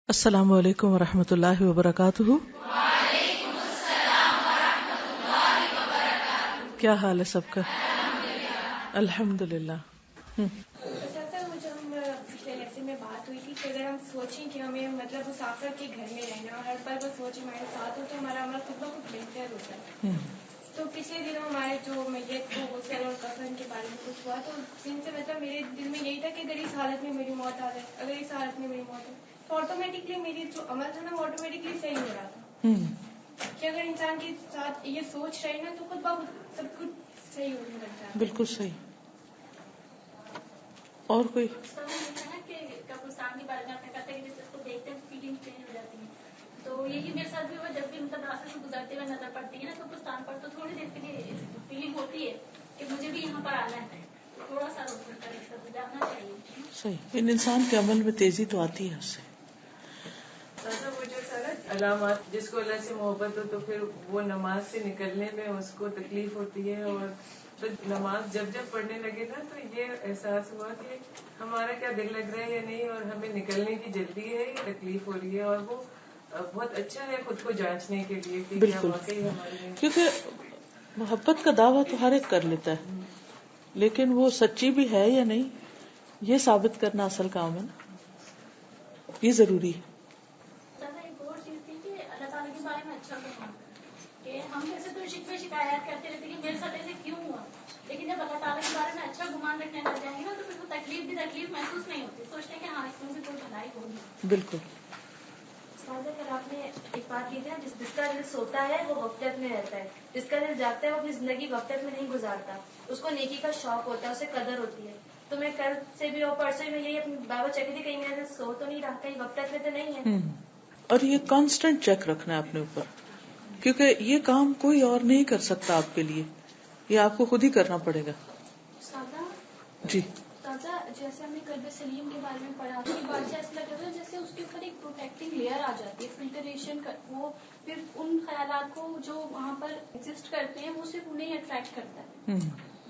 السلام علیکم ورحمۃ اللہ وبرکاتہ. کیا حال ہے سب کا؟ الحمد للہ. جب پچھلے ہفتے میں بات ہوئی تھی کہ اگر ہم سوچیں کہ ہمیں مطلب مسافر کے گھر میں رہنا اور ہر پل وہ سوچیں ہمارے ساتھ ہو تو ہمارا عمل خود بخود بہتر ہوتا ہے. تو پچھلے دنوں ہمارے جو میت کو غسل اور کفن کے بارے میں کچھ ہوا تو ان سے مطلب میرے دل میں یہی تھا کہ اگر اس حالت میں میری موت آ جائے، اگر اس حالت میں میری موت ہے تو آٹومیٹکلی میری جو عمل تھا نا وہ آٹومیٹکلی صحیح ہو رہا تھا کہ اگر انسان کے ساتھ یہ سوچ رہے نا تو خود بخود سب کچھ صحیح ہونے لگتا ہے. بالکل صحیح. اور کوئی قبرستان کے بارے میں آپ نے کہا تھا کہ جیسے اس کو دیکھتے ہیں فیلنگ چینج ہو جاتی ہے. تو یہی میرے ساتھ بھی ہوا، جب بھی مطلب راستے سے گزرتے ہوئے نظر پڑتی ہے نا قبرستان پر تو تھوڑی دیر کے لیے فیلنگ ہوتی ہے کہ مجھے بھی یہاں پر آنا ہے، تھوڑا سا جانا چاہیے. صحیح. ان انسان کے عمل میں تیزی تو آتی ہے اس سے. وہ جو علامات، جس کو اللہ سے محبت ہو تو پھر وہ نماز سے نکلنے میں اس کو تکلیف ہوتی ہے، اور تو نماز جب پڑھنے لگے نا تو یہ احساس ہوا کہ ہمارا کیا دل لگ رہا ہے یا نہیں، اور ہمیں نکلنے کی جلدی ہے یا تکلیف ہو رہی ہے. اور وہ بہت اچھا ہے خود کو جانچنے کے لیے کہ کیا واقعی ہمارے، کیونکہ محبت کا دعویٰ تو ہر ایک کر لیتا ہے، لیکن وہ سچی بھی ہے یا نہیں یہ ثابت کرنا اصل کام ہے نا، یہ ضروری ہے. ایک اور چیز تھی کہ اللہ تعالیٰ کے بارے میں اچھا گمان، کہ ہم جیسے تو شکوے شکایات کرتے رہتے کہ میرے ساتھ ایسے کیوں ہوا، لیکن جب اللہ تعالیٰ کے بارے میں اچھا گمان رکھنے لگ جائیں گے نا تو پھر وہ تکلیف محسوس نہیں ہوتی، سوچتے ہیں کہ ہاں اس میں بھی کوئی بھلائی ہوگی. بالکل. اگر آپ نے ایک بات کی نا، جس کا دل سوتا ہے وہ غفلت میں رہتا ہے، جس کا دل جاگتا ہے وہ اپنی زندگی غفلت میں نہیں گزارتا، اس کو نیکی کا شوق ہوتا ہے، اسے قدر ہوتی ہے. تو میں کل سے بھی اور پرسوں میں یہی اپنی بابا چیک تھی کہیں میرا سو تو نہیں رہا، کہیں غفلت میں تو نہیں ہے. اور یہ کانسٹنٹ چیک رکھنا ہے اپنے اوپر، کیونکہ یہ کام کوئی اور نہیں کر سکتا آپ کے لیے، یہ آپ کو خود ہی کرنا پڑے گا. جی تازہ جیسے ہم نے قلب سلیم کے بارے میں پڑھا اس کے بعد سے ایسا لگتا تھا جیسے اس کے اوپر ایک پروٹیکٹنگ لیئر آ جاتی ہے، فلٹریشن وہ پھر ان خیالات کو جو وہاں پر ایگزسٹ کرتے ہیں وہ صرف انہیں اٹریکٹ کرتا ہے.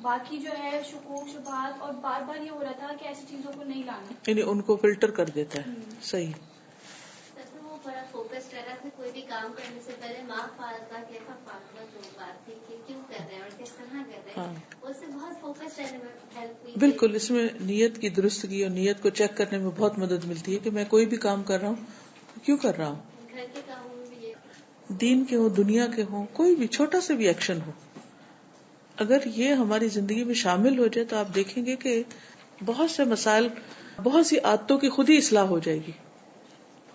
باقی جو ہے شکوک شبہات، اور بار بار یہ ہو رہا تھا کہ ایسی چیزوں کو نہیں لانا، یعنی ان کو فلٹر کر دیتا ہے. صحیح. وہ بڑا فوکس کر رہا تھا کوئی بھی کام کرنے سے پہلے ماں فالکا کیسا فاطمہ جو بات تھی کہ کیوں کر رہے ہیں اور کس طرح کر رہے ہیں، اس سے بہت فوکس رہنے میں ہیلپ ہوئی. بالکل. اس میں نیت کی درستگی اور نیت کو چیک کرنے میں بہت مدد ملتی ہے کہ میں کوئی بھی کام کر رہا ہوں کیوں کر رہا ہوں. گھر کے کاموں میں بھی یہ دین کے ہوں، دنیا کے ہوں، کوئی بھی چھوٹا سے بھی ایکشن ہو، اگر یہ ہماری زندگی میں شامل ہو جائے تو آپ دیکھیں گے کہ بہت سے مسائل، بہت سی عادتوں کی خود ہی اصلاح ہو جائے گی.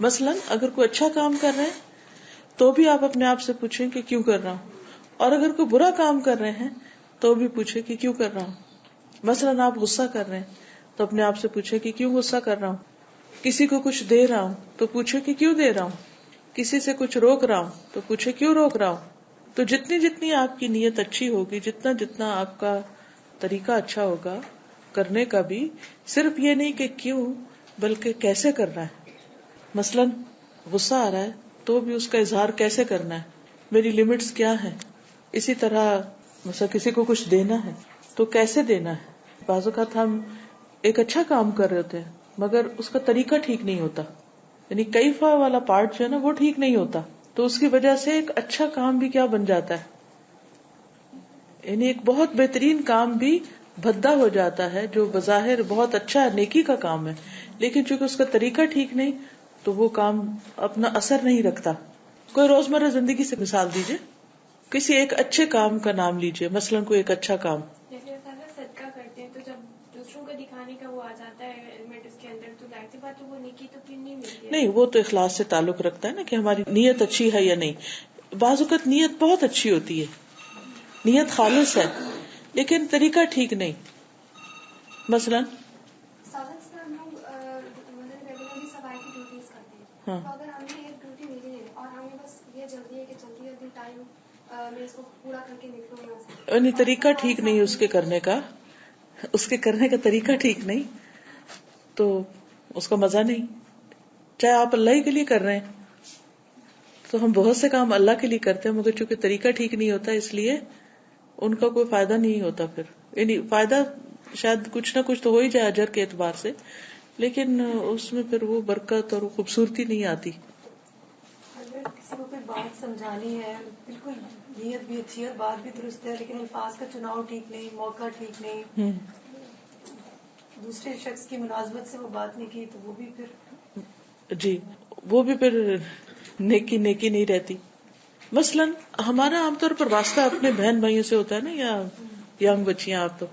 مثلا اگر کوئی اچھا کام کر رہے ہیں تو بھی آپ اپنے آپ سے پوچھیں کہ کیوں کر رہا ہوں، اور اگر کوئی برا کام کر رہے ہیں تو بھی پوچھیں کہ کیوں کر رہا ہوں. مثلا آپ غصہ کر رہے ہیں تو اپنے آپ سے پوچھیں کہ کیوں غصہ کر رہا ہوں. کسی کو کچھ دے رہا ہوں تو پوچھیں کہ کیوں دے رہا ہوں. کسی سے کچھ روک رہا ہوں تو پوچھیں کیوں روک رہا ہوں. تو جتنی آپ کی نیت اچھی ہوگی، جتنا آپ کا طریقہ اچھا ہوگا کرنے کا بھی، صرف یہ نہیں کہ کیوں بلکہ کیسے کرنا ہے. مثلا غصہ آ رہا ہے تو بھی اس کا اظہار کیسے کرنا ہے، میری لمٹس کیا ہیں. اسی طرح مثلا کسی کو کچھ دینا ہے تو کیسے دینا ہے. بعض اوقات ہم ایک اچھا کام کر رہے ہوتے ہیں مگر اس کا طریقہ ٹھیک نہیں ہوتا، یعنی کیفا والا پارٹ جو ہے نا وہ ٹھیک نہیں ہوتا، تو اس کی وجہ سے ایک اچھا کام بھی کیا بن جاتا ہے، یعنی ایک بہت بہترین کام بھی بھدا ہو جاتا ہے جو بظاہر بہت اچھا ہے، نیکی کا کام ہے، لیکن چونکہ اس کا طریقہ ٹھیک نہیں تو وہ کام اپنا اثر نہیں رکھتا. کوئی روزمرہ زندگی سے مثال دیجئے، کسی ایک اچھے کام کا نام لیجئے. مثلا کوئی ایک اچھا کام، جیسے صدقہ کرتے ہیں تو جب دوسروں کو دکھانے کا وہ آ جاتا ہے ایلیمنٹ اس کے اندر تو ظاہر سی بات تو وہ نیکی تو پھر نہیں ملتی ہے. نہیں، وہ تو اخلاص سے تعلق رکھتا ہے نا کہ ہماری نیت اچھی ہے یا نہیں. بعض اوقات نیت بہت اچھی ہوتی ہے، نیت خالص ہے لیکن طریقہ ٹھیک نہیں. مثلا ہم لوگ ریگولرلی صفائی کی ڈیوٹیز کرتے ہیں، تو اگر ہمیں ایک ڈیوٹی ملی ہے اور ہمیں بس یہ جلدی ہے کہ جلدی ٹائم میں اس کو پورا کر کے نکلوں یہاں سے، یعنی طریقہ ٹھیک نہیں اس کے کرنے کا، اس کے کرنے کا طریقہ ٹھیک نہیں تو اس کا مزہ نہیں. چاہے آپ اللہ ہی کے لیے کر رہے ہیں تو ہم بہت سے کام اللہ کے لیے کرتے ہیں مگر چونکہ طریقہ ٹھیک نہیں ہوتا اس لیے ان کا کوئی فائدہ نہیں ہوتا. پھر یعنی فائدہ شاید کچھ نہ کچھ تو ہو ہی جائے اجر کے اعتبار سے، لیکن اس میں پھر وہ برکت اور خوبصورتی نہیں آتی. اگر کسی کو کوئی بات سمجھانی ہے، بالکل نیت بھی اچھی ہے اور بات بھی درست ہے، لیکن الفاظ کا چناؤ ٹھیک نہیں، موقع ٹھیک نہیں، دوسرے شخص کی ملازمت سے وہ بات نہیں کی، تو وہ بھی پھر جی وہ بھی پھر نیکی نہیں رہتی. مثلاً ہمارا عام طور پر واسطہ اپنے بہن بھائیوں سے ہوتا ہے نا، یا ینگ بچیاں، آپ تو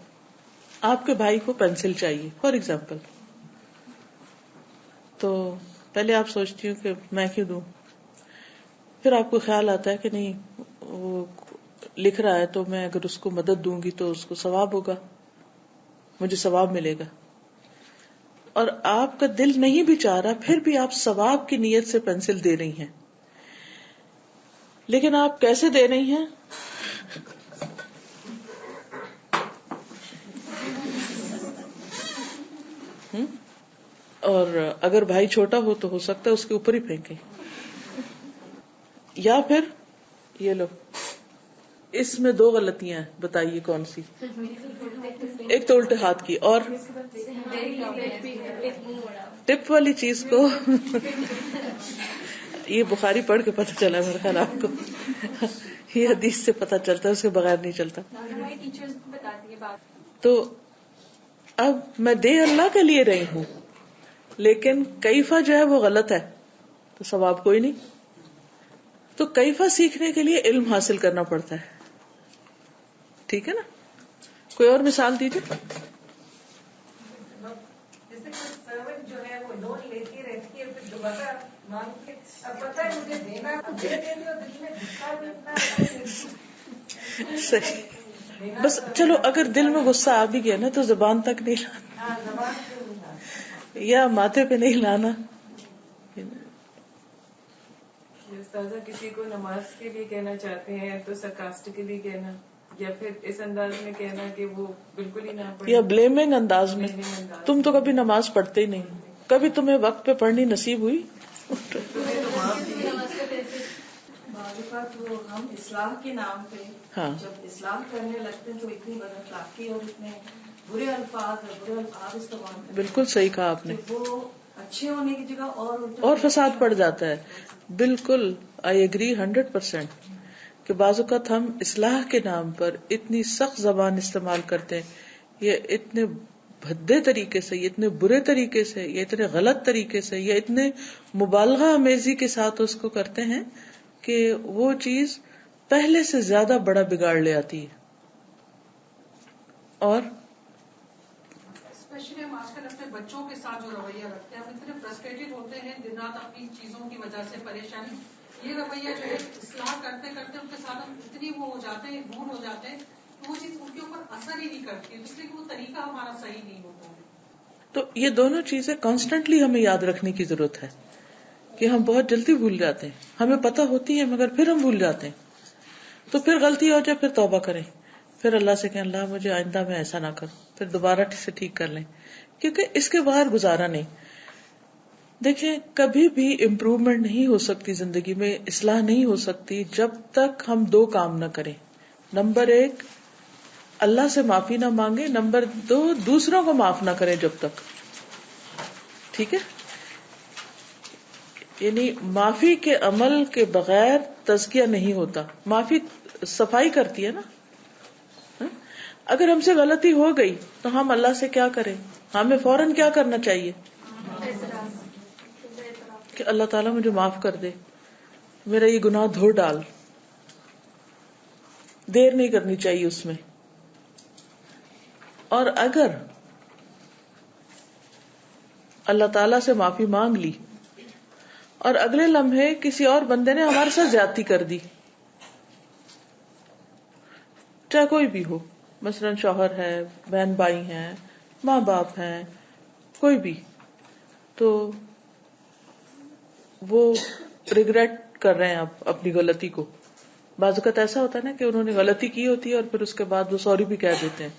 آپ کے بھائی کو پینسل چاہیے فار ایگزامپل، تو پہلے آپ سوچتی ہوں کہ میں کیوں دوں، پھر آپ کو خیال آتا ہے کہ نہیں وہ لکھ رہا ہے تو میں اگر اس کو مدد دوں گی تو اس کو ثواب ہوگا، مجھے ثواب ملے گا. اور آپ کا دل نہیں بھی چاہ رہا، پھر بھی آپ ثواب کی نیت سے پینسل دے رہی ہیں. لیکن آپ کیسے دے رہی ہیں؟ اور اگر بھائی چھوٹا ہو تو ہو سکتا ہے اس کے اوپر ہی پھینکے، یا پھر یہ لو. اس میں 2 غلطیاں ہیں، بتائیے کون سی؟ ایک تو الٹے ہاتھ کی، اور ٹپ والی چیز کو یہ بخاری پڑھ کے پتہ چلا میرے خیال آپ کو، یہ حدیث سے پتہ چلتا ہے، اس کے بغیر نہیں چلتا. تو اب میں دے اللہ کے لیے رہی ہوں، لیکن کیفا جو ہے وہ غلط ہے، تو ثواب کوئی نہیں. تو کیفا سیکھنے کے لیے علم حاصل کرنا پڑتا ہے. ٹھیک ہے نا؟ کوئی اور مثال دیجیے. جیسے سرونٹ جو ہے وہ لون لیتی رہتی ہے، پھر دوبارہ مانگ کے اب پتہ ہے مجھے دینا تو دے دیں گے، اور دل میں غصہ بھی اتنا صحیح. بس چلو اگر دل میں غصہ آ بھی گیا نا تو زبان تک نہیں لانا، زبان سے نہیں لانا، یا ماتھے پہ نہیں لانا. استاذہ کسی کو نماز کے لیے کہنا چاہتے ہیں تو سرکاسٹیکلی کہنا، یا پھر اس انداز میں کہنا کہ وہ بالکل ہی نہ پڑھے، یا بلیمنگ انداز میں، تم تو کبھی نماز پڑھتے ہی نہیں، کبھی تمہیں وقت پہ پڑھنی نصیب ہوئی. بعض اوقات وہ ہم اصلاح کے نام پہ ہاں جب اصلاح کرنے لگتے ہیں تو اتنی بد اخلاقی اور اتنے برے الفاظ اور برے الفاظ استعمال کرتے ہیں. بالکل صحیح کہا آپ نے، وہ اچھے ہونے کی جگہ اور فساد پڑ جاتا ہے. بالکل آئی ایگری 100% کہ بعض اوقات ہم اصلاح کے نام پر اتنی سخت زبان استعمال کرتے ہیں، یہ اتنے بھدے طریقے سے، یہ اتنے برے طریقے سے، یہ اتنے غلط طریقے سے، یہ اتنے مبالغہ آمیزی کے ساتھ اس کو کرتے ہیں کہ وہ چیز پہلے سے زیادہ بڑا بگاڑ لے آتی ہے. اور اسپیشلی ہم آج کل اپنے بچوں کے ساتھ جو رویہ رکھتے ہیں، ہم اتنے فرسٹریٹڈ ہوتے ہیں دن رات اپنی چیزوں کی وجہ سے پریشانی، یہ رویہ جو ہے اصلاح کرتے کرتے ان کے ساتھ ہم اتنی وہ ہو جاتے ہیں، دور ہو جاتے ہیں، وہ چیز ان کے اوپر اثر ہی نہیں کرتی ہے، اس لیے وہ طریقہ ہمارا صحیح نہیں ہوتا ہے. تو یہ دونوں چیزیں کانسٹنٹلی ہمیں یاد رکھنے کی ضرورت ہے کہ ہم بہت جلدی بھول جاتے ہیں، ہمیں پتہ ہوتی ہے مگر پھر ہم بھول جاتے ہیں. تو پھر غلطی ہو جائے پھر توبہ کریں، پھر اللہ سے کہیں اللہ مجھے آئندہ میں ایسا نہ کروں، پھر دوبارہ سے ٹھیک کر لیں، کیونکہ اس کے باہر گزارا نہیں. دیکھیں کبھی بھی امپروومنٹ نہیں ہو سکتی زندگی میں، اصلاح نہیں ہو سکتی جب تک ہم 2 کام نہ کریں. نمبر 1 اللہ سے معافی نہ مانگے، نمبر 2 دوسروں کو معاف نہ کریں جب تک. ٹھیک ہے، یعنی معافی کے عمل کے بغیر تزکیہ نہیں ہوتا. معافی صفائی کرتی ہے نا. اگر ہم سے غلطی ہو گئی تو ہم اللہ سے کیا کریں؟ ہمیں فوراً کیا کرنا چاہیے کہ اللہ تعالیٰ مجھے معاف کر دے، میرا یہ گناہ دھو ڈال. دیر نہیں کرنی چاہیے اس میں. اور اگر اللہ تعالیٰ سے معافی مانگ لی اور اگلے لمحے کسی اور بندے نے ہمارے ساتھ زیادتی کر دی، چاہے کوئی بھی ہو، مثلاً شوہر ہے، بہن بھائی ہیں، ماں باپ ہیں، کوئی بھی، تو وہ ریگریٹ کر رہے ہیں اپنی غلطی کو. بعض اوقات ایسا ہوتا ہے نا کہ انہوں نے غلطی کی ہوتی ہے اور پھر اس کے بعد وہ سوری بھی کہہ دیتے ہیں.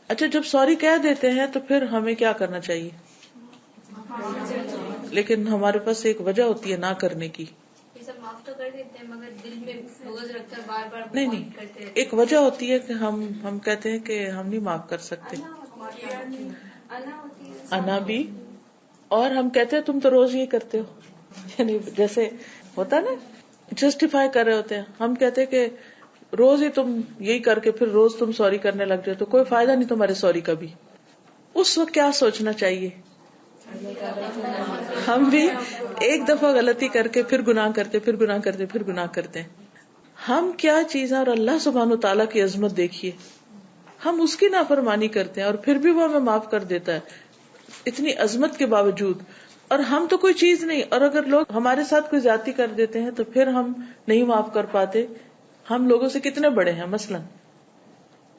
اچھا جب سوری کہہ دیتے ہیں تو پھر ہمیں کیا کرنا چاہیے؟ لیکن ہمارے پاس ایک وجہ ہوتی ہے نہ کرنے کی. یہ سب معاف تو کر دیتے ہیں مگر دل میں بغض رکھ کر بار بار نہیں کرتے ہیں. ایک وجہ ہوتی ہے کہ ہم کہتے ہیں کہ ہم نہیں معاف کر سکتے. انا بھی. اور ہم کہتے ہیں تم تو روز یہ کرتے ہو، یعنی جیسے ہوتا نا جسٹیفائی کر رہے ہوتے ہیں. ہم کہتے ہیں کہ روز ہی تم یہی کر کے پھر روز تم سوری کرنے لگ جاتے، تو کوئی فائدہ نہیں تمہارے سوری کا بھی. اس وقت کیا سوچنا چاہیے؟ ہم بھی ایک دفعہ غلطی کر کے پھر گناہ کرتے، پھر گناہ کرتے، پھر گناہ کرتے ہیں. ہم کیا چیزیں، اور اللہ سبحانہ و تعالیٰ کی عظمت دیکھیے، ہم اس کی نافرمانی کرتے ہیں اور پھر بھی وہ ہمیں معاف کر دیتا ہے اتنی عظمت کے باوجود. اور ہم تو کوئی چیز نہیں، اور اگر لوگ ہمارے ساتھ کوئی زیادتی کر دیتے ہیں تو پھر ہم نہیں معاف کر پاتے. ہم لوگوں سے کتنے بڑے ہیں؟ مثلا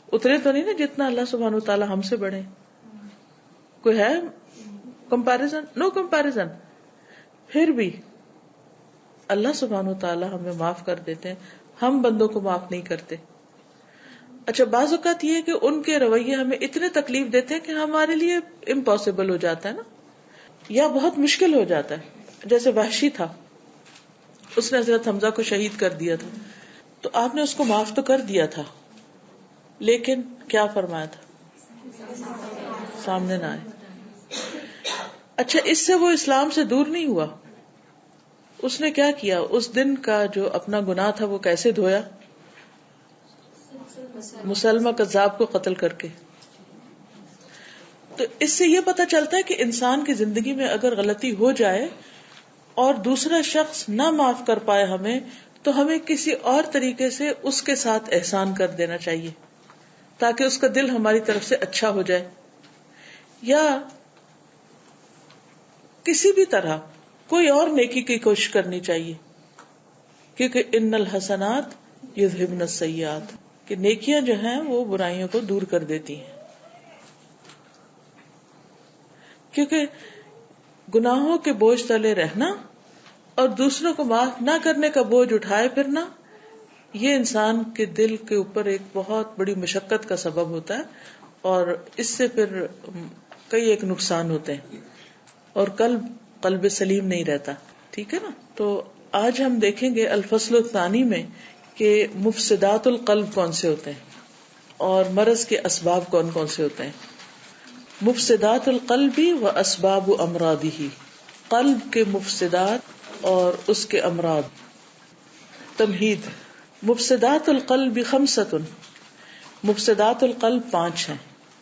اتنے تو نہیں نا جتنا اللہ سبحانہ و تعالیٰ ہم سے بڑے. کوئی ہے کمپیریزن؟ نو کمپیریزن. پھر بھی اللہ سبحانہ و تعالیٰ ہمیں معاف کر دیتے ہیں، ہم بندوں کو معاف نہیں کرتے. اچھا، بعض اوقات یہ ہے کہ ان کے رویے ہمیں اتنے تکلیف دیتے ہیں کہ ہمارے لیے امپاسبل ہو جاتا ہے نا، یا بہت مشکل ہو جاتا ہے. جیسے وحشی تھا، اس نے حضرت حمزہ کو شہید کر دیا تھا، تو آپ نے اس کو معاف تو کر دیا تھا، لیکن کیا فرمایا تھا؟ سامنے نہ آئے. اچھا، اس سے وہ اسلام سے دور نہیں ہوا. اس نے کیا کیا؟ اس دن کا جو اپنا گناہ تھا وہ کیسے دھویا؟ مسلمہ کذاب کو قتل کر کے. تو اس سے یہ پتہ چلتا ہے کہ انسان کی زندگی میں اگر غلطی ہو جائے اور دوسرا شخص نہ معاف کر پائے ہمیں، تو ہمیں کسی اور طریقے سے اس کے ساتھ احسان کر دینا چاہیے تاکہ اس کا دل ہماری طرف سے اچھا ہو جائے. یا کسی بھی طرح کوئی اور نیکی کی کوشش کرنی چاہیے، کیونکہ ان الحسنات یذہبن السیئات، کہ نیکیاں جو ہیں وہ برائیوں کو دور کر دیتی ہیں. کیونکہ گناہوں کے بوجھ تلے رہنا اور دوسروں کو معاف نہ کرنے کا بوجھ اٹھائے پھرنا، یہ انسان کے دل کے اوپر ایک بہت بڑی مشقت کا سبب ہوتا ہے، اور اس سے پھر کئی ایک نقصان ہوتے ہیں، اور قلب سلیم نہیں رہتا. ٹھیک ہے نا؟ تو آج ہم دیکھیں گے الفصل الثانی میں کہ مفسدات القلب کون سے ہوتے ہیں اور مرض کے اسباب کون کون سے ہوتے ہیں. مفسدات القلب و اسباب امراضہ، قلب کے مفسدات اور اس کے امراض. تمہید: مفسدات القلب خمسۃ، مفسدات القلب 5 ہیں.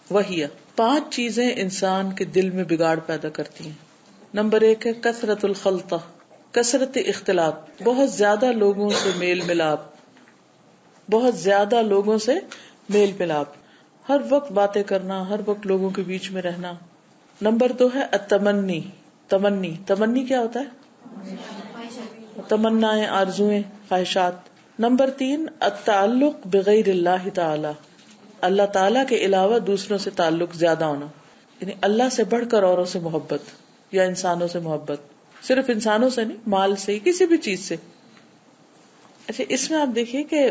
وہی 5 چیزیں انسان کے دل میں بگاڑ پیدا کرتی ہیں. نمبر 1 ہے کثرت الخلطہ، کثرت اختلاط، بہت زیادہ لوگوں سے میل ملاپ، بہت زیادہ لوگوں سے میل ملاپ، ہر وقت باتیں کرنا، ہر وقت لوگوں کے بیچ میں رہنا. نمبر 2 ہے التمنی، تمنی کیا ہوتا ہے؟ تمنائیں، آرزویں، خواہشات. نمبر 3 التعلق بغیر اللہ تعالی، اللہ تعالی کے علاوہ دوسروں سے تعلق زیادہ ہونا، یعنی اللہ سے بڑھ کر اوروں سے محبت یا انسانوں سے محبت. صرف انسانوں سے نہیں، مال سے، کسی بھی چیز سے. اچھا، اس میں آپ دیکھیے کہ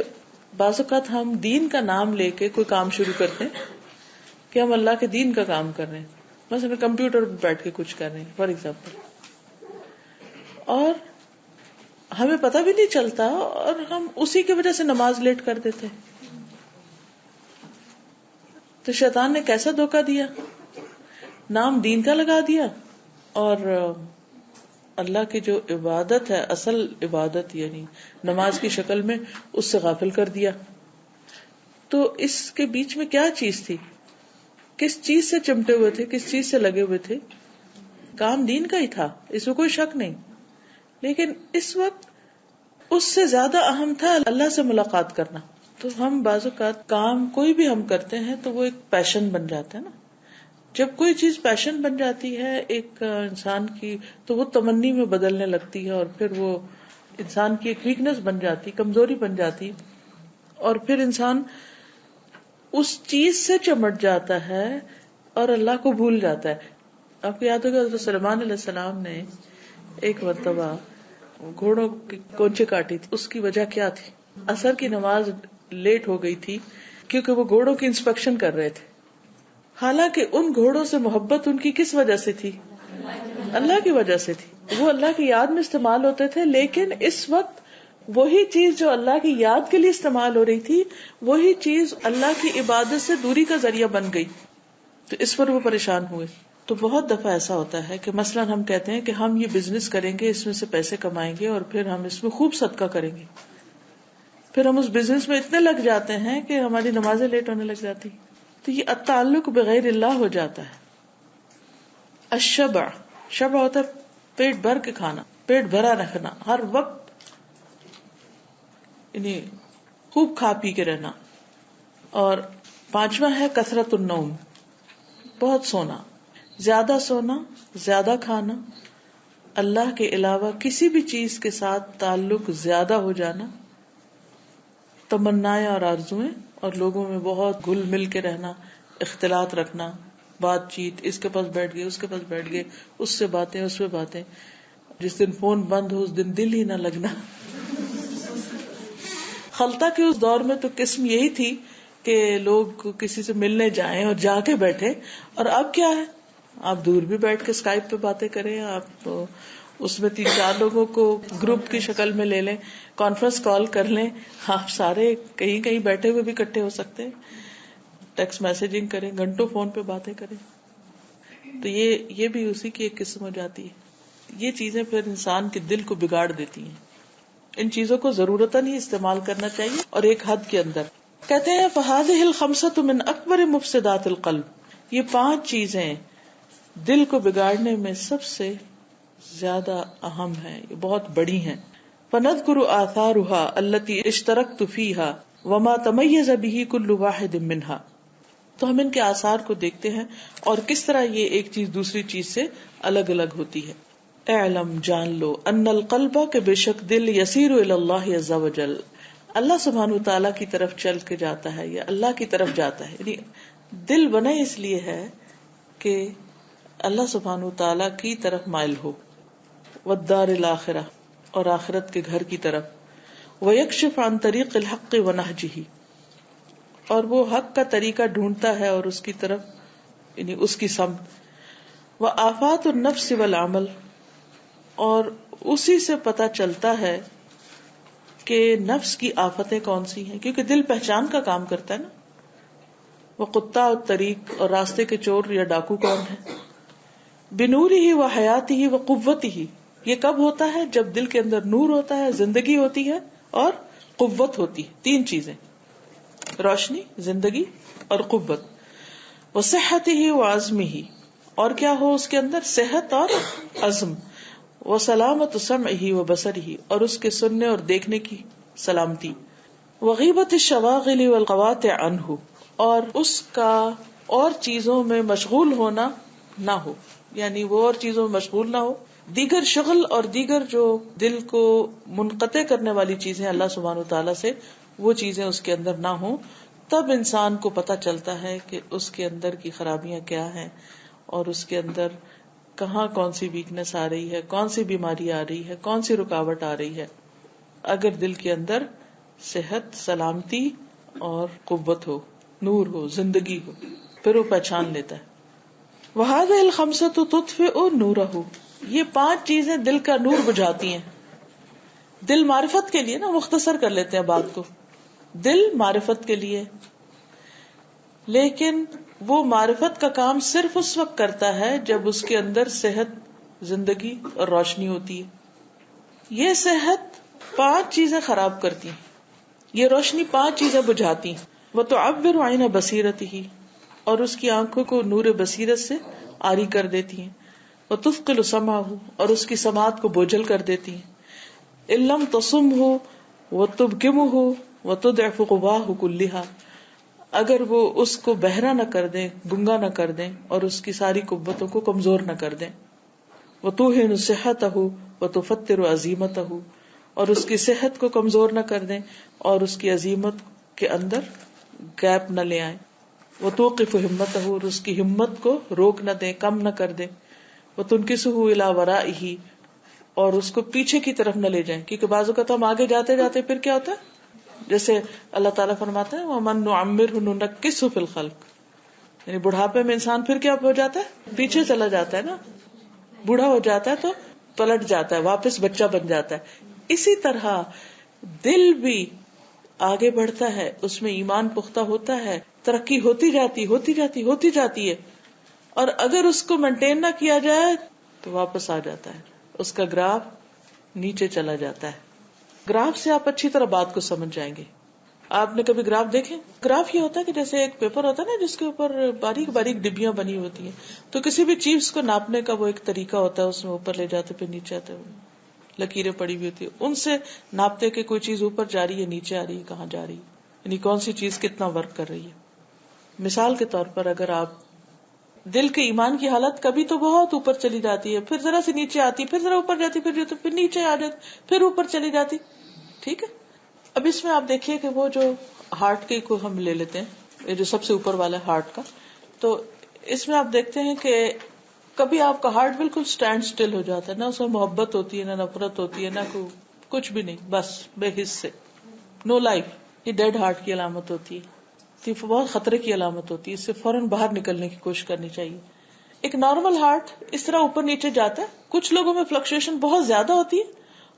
بعض اوقات ہم دین کا نام لے کے کوئی کام شروع کرتے ہیں کہ ہم اللہ کے دین کا کام کر رہے ہیں، مثلا کمپیوٹر پہ بیٹھ کے کچھ کر رہے ہیں فار ایگزامپل، اور ہمیں پتہ بھی نہیں چلتا اور ہم اسی کی وجہ سے نماز لیٹ کر دیتے. تو شیطان نے کیسا دھوکہ دیا، نام دین کا لگا دیا اور اللہ کی جو عبادت ہے، اصل عبادت یعنی نماز کی شکل میں، اس سے غافل کر دیا. تو اس کے بیچ میں کیا چیز تھی؟ کس چیز سے چمٹے ہوئے تھے، کس چیز سے لگے ہوئے تھے؟ کام دین کا ہی تھا، اس میں کوئی شک نہیں. لیکن اس وقت اس سے زیادہ اہم تھا اللہ سے ملاقات کرنا. تو ہم بعض اوقات کام کوئی بھی ہم کرتے ہیں تو وہ ایک پیشن بن جاتا ہے نا. جب کوئی چیز پیشن بن جاتی ہے ایک انسان کی، تو وہ تمنی میں بدلنے لگتی ہے، اور پھر وہ انسان کی ایک ویکنس بن جاتی، کمزوری بن جاتی، اور پھر انسان اس چیز سے چمٹ جاتا ہے اور اللہ کو بھول جاتا ہے. آپ کو یاد ہوگا حضرت سلیمان علیہ السلام نے ایک مرتبہ گھوڑوں کی کونچے کاٹی تھی. اس کی وجہ کیا تھی؟ عصر کی نماز لیٹ ہو گئی تھی کیونکہ وہ گھوڑوں کی انسپیکشن کر رہے تھے. حالانکہ ان گھوڑوں سے محبت ان کی کس وجہ سے تھی؟ اللہ کی وجہ سے تھی. وہ اللہ کی یاد میں استعمال ہوتے تھے، لیکن اس وقت وہی چیز جو اللہ کی یاد کے لیے استعمال ہو رہی تھی، وہی چیز اللہ کی عبادت سے دوری کا ذریعہ بن گئی. تو اس پر وہ پریشان ہوئے. تو بہت دفعہ ایسا ہوتا ہے کہ مثلاً ہم کہتے ہیں کہ ہم یہ بزنس کریں گے, اس میں سے پیسے کمائیں گے اور پھر ہم اس میں خوب صدقہ کریں گے. پھر ہم اس بزنس میں اتنے لگ جاتے ہیں کہ ہماری نمازیں لیٹ ہونے لگ جاتی. تو یہ التعلق بغیر اللہ ہو جاتا ہے. الشبع, شبع ہوتا ہے پیٹ بھر کے کھانا, پیٹ بھرا رکھنا, ہر وقت یعنی خوب کھا پی کے رہنا. اور پانچواں ہے کثرت النوم, بہت سونا, زیادہ سونا, زیادہ کھانا, اللہ کے علاوہ کسی بھی چیز کے ساتھ تعلق زیادہ ہو جانا, تمنائیں اور آرزویں, اور لوگوں میں بہت گل مل کے رہنا, اختلاط رکھنا, بات چیت, اس کے پاس بیٹھ گئے, اس کے پاس بیٹھ گئے, اس سے باتیں, اس پہ باتیں. جس دن فون بند ہو اس دن دل ہی نہ لگنا. خلطہ کے اس دور میں تو قسم یہی تھی کہ لوگ کسی سے ملنے جائیں اور جا کے بیٹھے. اور اب کیا ہے, آپ دور بھی بیٹھ کے اسکائپ پہ باتیں کریں, آپ اس میں 3-4 لوگوں کو گروپ کی شکل میں لے لیں, کانفرنس کال کر لیں, آپ سارے کہیں کہیں بیٹھے ہوئے بھی اکٹھے ہو سکتے ہیں, ٹیکسٹ میسجنگ کریں, گھنٹوں فون پہ باتیں کریں. تو یہ بھی اسی کی ایک قسم ہو جاتی ہے. یہ چیزیں پھر انسان کے دل کو بگاڑ دیتی ہیں. ان چیزوں کو ضرورتاً ہی استعمال کرنا چاہیے اور ایک حد کے اندر. کہتے ہیں فَهَذِهِ الْخَمْسَةُ مِنْ أَكْبَرِ مُفْسِدَاتِ الْقَلْبِ, یہ 5 چیزیں دل کو بگاڑنے میں سب سے زیادہ اہم ہیں, یہ بہت بڑی ہیں. فَنَذْكُرُ آثَارُهَا الَّتِي اشْتَرَكْتُ فِيهَا وَمَا تَمَيَّزَ بِهِ كُلُّ وَاحِدٍ مِّنْهَا. تو ہم ان کے آثار کو دیکھتے ہیں اور کس طرح یہ ایک چیز دوسری چیز سے الگ الگ ہوتی ہے. اعلم, جان لو, ان القلب, کہ بے شک دل, یسیر الی اللہ عز وجل, اللہ سبحانہ تعالیٰ کی طرف چل کے جاتا ہے یا اللہ کی طرف جاتا ہے. یعنی دل بنا اس لیے ہے کہ اللہ سبحانہ تعالیٰ کی طرف مائل ہو, والدار الآخرہ, اور آخرت کے گھر کی طرف, ویکشف عن طریق الحق ونہجہ, اور وہ حق کا طریقہ ڈھونڈتا ہے اور اس کی طرف یعنی اس کی سمت, وآفات النفس والعمل, اور اسی سے پتہ چلتا ہے کہ نفس کی آفتیں کون سی ہیں, کیونکہ دل پہچان کا کام کرتا ہے نا. وقطاع الطریق, اور راستے کے چور یا ڈاکو کون ہے. بنورہ وحیاتہ وقوتہ, یہ کب ہوتا ہے, جب دل کے اندر نور ہوتا ہے, زندگی ہوتی ہے اور قوت ہوتی ہے. 3 چیزیں, روشنی, زندگی اور قوت. وصحتہ وعزمہ, اور کیا ہو اس کے اندر, صحت اور عزم. وسلامت سمعہ وبصرہ, اور اس کے سننے اور دیکھنے کی سلامتی. وغیبت الشواغل والقواطع عنہ, اور اس کا اور چیزوں میں مشغول ہونا نہ ہو, یعنی وہ اور چیزوں میں مشغول نہ ہو. دیگر شغل اور دیگر جو دل کو منقطع کرنے والی چیزیں اللہ سبحانہ وتعالیٰ سے, وہ چیزیں اس کے اندر نہ ہوں. تب انسان کو پتہ چلتا ہے کہ اس کے اندر کی خرابیاں کیا ہیں اور اس کے اندر کہاں کون سی ویکنس آ رہی ہے, کون سی بیماری آ رہی ہے, کون سی رکاوٹ آ رہی ہے. اگر دل کے اندر صحت, سلامتی اور قوت ہو, نور ہو, زندگی ہو, پھر وہ پہچان لیتا ہے. وَهَذِهِ الْخَمْسَةُ تُطْفِئُ نُورَهُ, یہ 5 چیزیں دل کا نور بجھاتی ہیں. دل معرفت کے لیے نا, مختصر کر لیتے ہیں بات کو, دل معرفت کے لیے, لیکن وہ معرفت کا کام صرف اس وقت کرتا ہے جب اس کے اندر صحت, زندگی اور روشنی ہوتی ہے. یہ صحت 5 چیزیں خراب کرتی ہیں, یہ روشنی 5 چیزیں بجھاتی ہیں. وَتُعَبِّرُ عَيْنَ بَصِيرَتِهِ, اور اس کی آنکھوں کو نور بصیرت سے عاری کر دیتی ہیں. وَتُثْقِلُ سَمْعَهُ, اور اس کی سماعت کو بوجھل کر دیتی ہیں. إِن لَمْ تَصُمْهُ وَتُبْكِمْهُ وَتُضْعِفُ قُوَاهُ كُلِّهَا, اگر وہ اس کو بہرا نہ کر دیں, گنگا نہ کر دیں, اور اس کی ساری قوتوں کو کمزور نہ کر دیں. وَتُوهِنُ صِحَّتَهُ وَتُفَتِّرُ عَزِيمَتَهُ, اور اس کی صحت کو کمزور نہ کر دیں اور اس کی عزیمت کے اندر گیپ نہ لے آئیں. وَتُوقِفُ ہِمَّتَهُ, اور اس کی ہمت کو روک نہ دیں, کم نہ کر دیں. وَتُنْكِسُهُ إِلَى وَرَائِهِ, اور اس کو پیچھے کی طرف نہ لے جائیں, کیونکہ بعض اوقات ہم آگے جاتے جاتے پھر کیا ہوتا ہے, جیسے اللہ تعالیٰ فرماتے ہیں وَمَن نُعَمِّرْهُ نُنَكِّسْهُ فِي الْخَلْقِ, یعنی بڑھاپے میں انسان پھر کیا ہو جاتا ہے, پیچھے چلا جاتا ہے نا, بوڑھا ہو جاتا ہے تو پلٹ جاتا ہے, واپس بچہ بن جاتا ہے. اسی طرح دل بھی آگے بڑھتا ہے, اس میں ایمان پختہ ہوتا ہے, ترقی ہوتی جاتی ہے, اور اگر اس کو مینٹین نہ کیا جائے تو واپس آ جاتا ہے, اس کا گراف نیچے چلا جاتا ہے. گراف سے آپ اچھی طرح بات کو سمجھ جائیں گے. آپ نے کبھی گراف دیکھے؟ گراف یہ ہوتا ہے کہ جیسے ایک پیپر ہوتا ہے نا جس کے اوپر باریک باریک ڈبیاں بنی ہوتی ہیں, تو کسی بھی چیز کو ناپنے کا وہ ایک طریقہ ہوتا ہے, اس میں اوپر لے جاتے پھر نیچے آتے ہوئے لکیریں پڑی ہوئی ہوتی ہیں, ان سے ناپتے کہ کوئی چیز اوپر جا رہی ہے نیچے آ رہی ہے, کہاں جا رہی ہے, یعنی کون سی چیز کتنا ورک کر رہی ہے. مثال کے طور پر اگر آپ دل کے ایمان کی حالت کبھی تو بہت اوپر چلی جاتی ہے, پھر ذرا سے نیچے آتی, پھر ذرا اوپر جاتی, پھر نیچے آ جاتی, پھر اوپر چلی جاتی. ٹھیک ہے, اب اس میں آپ دیکھیے کہ وہ جو ہارٹ کے کو ہم لے لیتے ہیں, یہ جو سب سے اوپر والا ہے ہارٹ کا, تو اس میں آپ دیکھتے ہیں کہ کبھی آپ کا ہارٹ بالکل سٹینڈ سٹل ہو جاتا ہے, نہ اس میں محبت ہوتی ہے, نہ نفرت ہوتی ہے, نہ کچھ بھی نہیں, بس بے حس سے, نو لائف. یہ ڈیڈ ہارٹ کی علامت ہوتی ہے, یہ بہت خطرے کی علامت ہوتی ہے, اس سے فوراً باہر نکلنے کی کوشش کرنی چاہیے. ایک نارمل ہارٹ اس طرح اوپر نیچے جاتا ہے, کچھ لوگوں میں فلکچویشن بہت زیادہ ہوتی ہے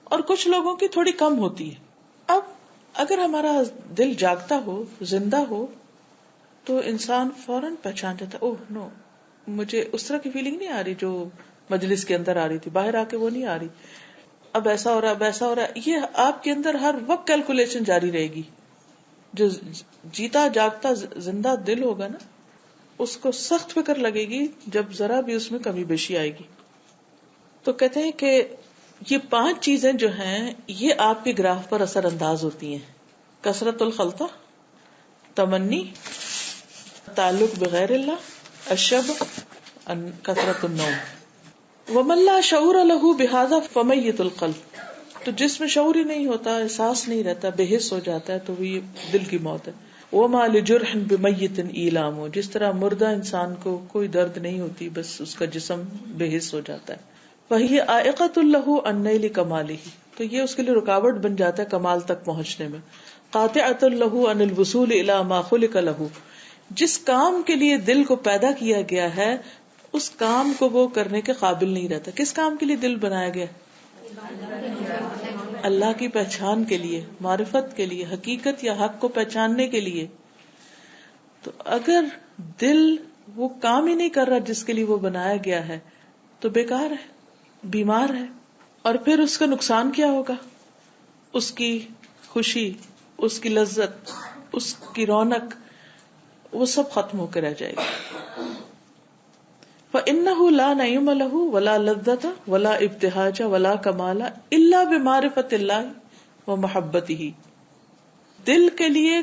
اور کچھ لوگوں کی تھوڑی کم ہوتی ہے. اب اگر ہمارا دل جاگتا ہو, زندہ ہو, تو انسان فوراً پہچان جاتا ہے, اوہ نو, مجھے اس طرح کی فیلنگ نہیں آ رہی جو مجلس کے اندر آ رہی تھی, باہر آ کے وہ نہیں آ رہی, اب ایسا ہو رہا, اب ایسا ہو رہا. یہ آپ کے اندر ہر وقت کیلکولیشن جاری رہے گی. جو جیتا جاگتا زندہ دل ہوگا نا, اس کو سخت فکر لگے گی جب ذرا بھی اس میں کمی بیشی آئے گی. تو کہتے ہیں کہ یہ 5 چیزیں جو ہیں یہ آپ کے گراف پر اثر انداز ہوتی ہیں. کثرت الخلطہ, تمنی, تعلق بغیر اللہ, الشبع, کثرت النوم. ومن لا شعور له بهذا فمیت القلب, تو جس میں شعور ہی نہیں ہوتا, احساس نہیں رہتا, بے حس ہو جاتا ہے, تو وہ یہ دل کی موت ہے. وما لجرح بمیت ایلام, جس طرح مردہ انسان کو کوئی درد نہیں ہوتی, بس اس کا جسم بے حس ہو جاتا ہے. وہی عائقۃ له عن نیل کمالہ, تو یہ اس کے لیے رکاوٹ بن جاتا ہے کمال تک پہنچنے میں. قاطعۃ له عن الوصول الى ما خلق له, جس کام کے لیے دل کو پیدا کیا گیا ہے اس کام کو وہ کرنے کے قابل نہیں رہتا. کس کام کے لیے دل بنایا گیا؟ اللہ کی پہچان کے لیے, معرفت کے لیے, حقیقت یا حق کو پہچاننے کے لیے. تو اگر دل وہ کام ہی نہیں کر رہا جس کے لیے وہ بنایا گیا ہے تو بیکار ہے, بیمار ہے. اور پھر اس کا نقصان کیا ہوگا؟ اس کی خوشی, اس کی لذت, اس کی رونق, وہ سب ختم ہو کے رہ جائے گا. فَإِنَّهُ لَا نَعِيمَ لَهُ وَلَا لَذَّةَ وَلَا ابْتِهَاجَ وَلَا كَمَالَ إِلَّا بِمَعْرِفَةِ اللَّهِ وَمَحَبَّتِهِ. دل کے لیے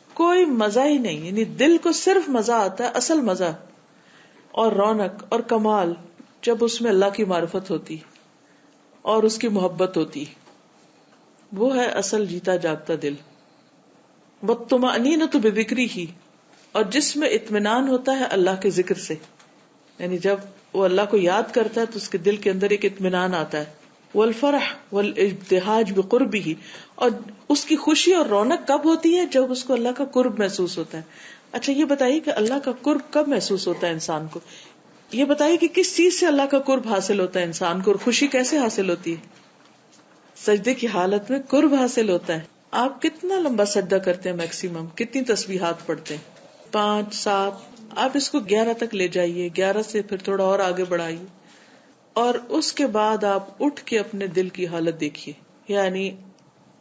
کوئی مزہ ہی نہیں, یعنی دل کو صرف مزہ آتا ہے, اصل مزہ اور رونق اور کمال, جب اس میں اللہ کی معرفت ہوتی اور اس کی محبت ہوتی. وہ ہے اصل جیتا جاگتا دل. وَالطُّمَأْنِينَةُ بِذِكْرِهِ, اور جس میں اطمینان ہوتا ہے اللہ کے ذکر سے, یعنی جب وہ اللہ کو یاد کرتا ہے تو اس کے دل کے اندر ایک اطمینان آتا ہے. والفرح والابتہاج بقربہ, اور اس کی خوشی اور رونق کب ہوتی ہے؟ جب اس کو اللہ کا قرب محسوس ہوتا ہے. اچھا یہ بتائیے کہ اللہ کا قرب کب محسوس ہوتا ہے انسان کو؟ یہ بتائیے کہ کس چیز سے اللہ کا قرب حاصل ہوتا ہے انسان کو, اور خوشی کیسے حاصل ہوتی ہے؟ سجدے کی حالت میں قرب حاصل ہوتا ہے. آپ کتنا لمبا سجدہ کرتے ہیں میکسیمم, کتنی تسبیحات پڑھتے ہیں؟ 5 7, آپ اس کو 11 تک لے جائیے, 11 سے پھر تھوڑا اور آگے بڑھائیے, اور اس کے بعد آپ اٹھ کے اپنے دل کی حالت دیکھیے. یعنی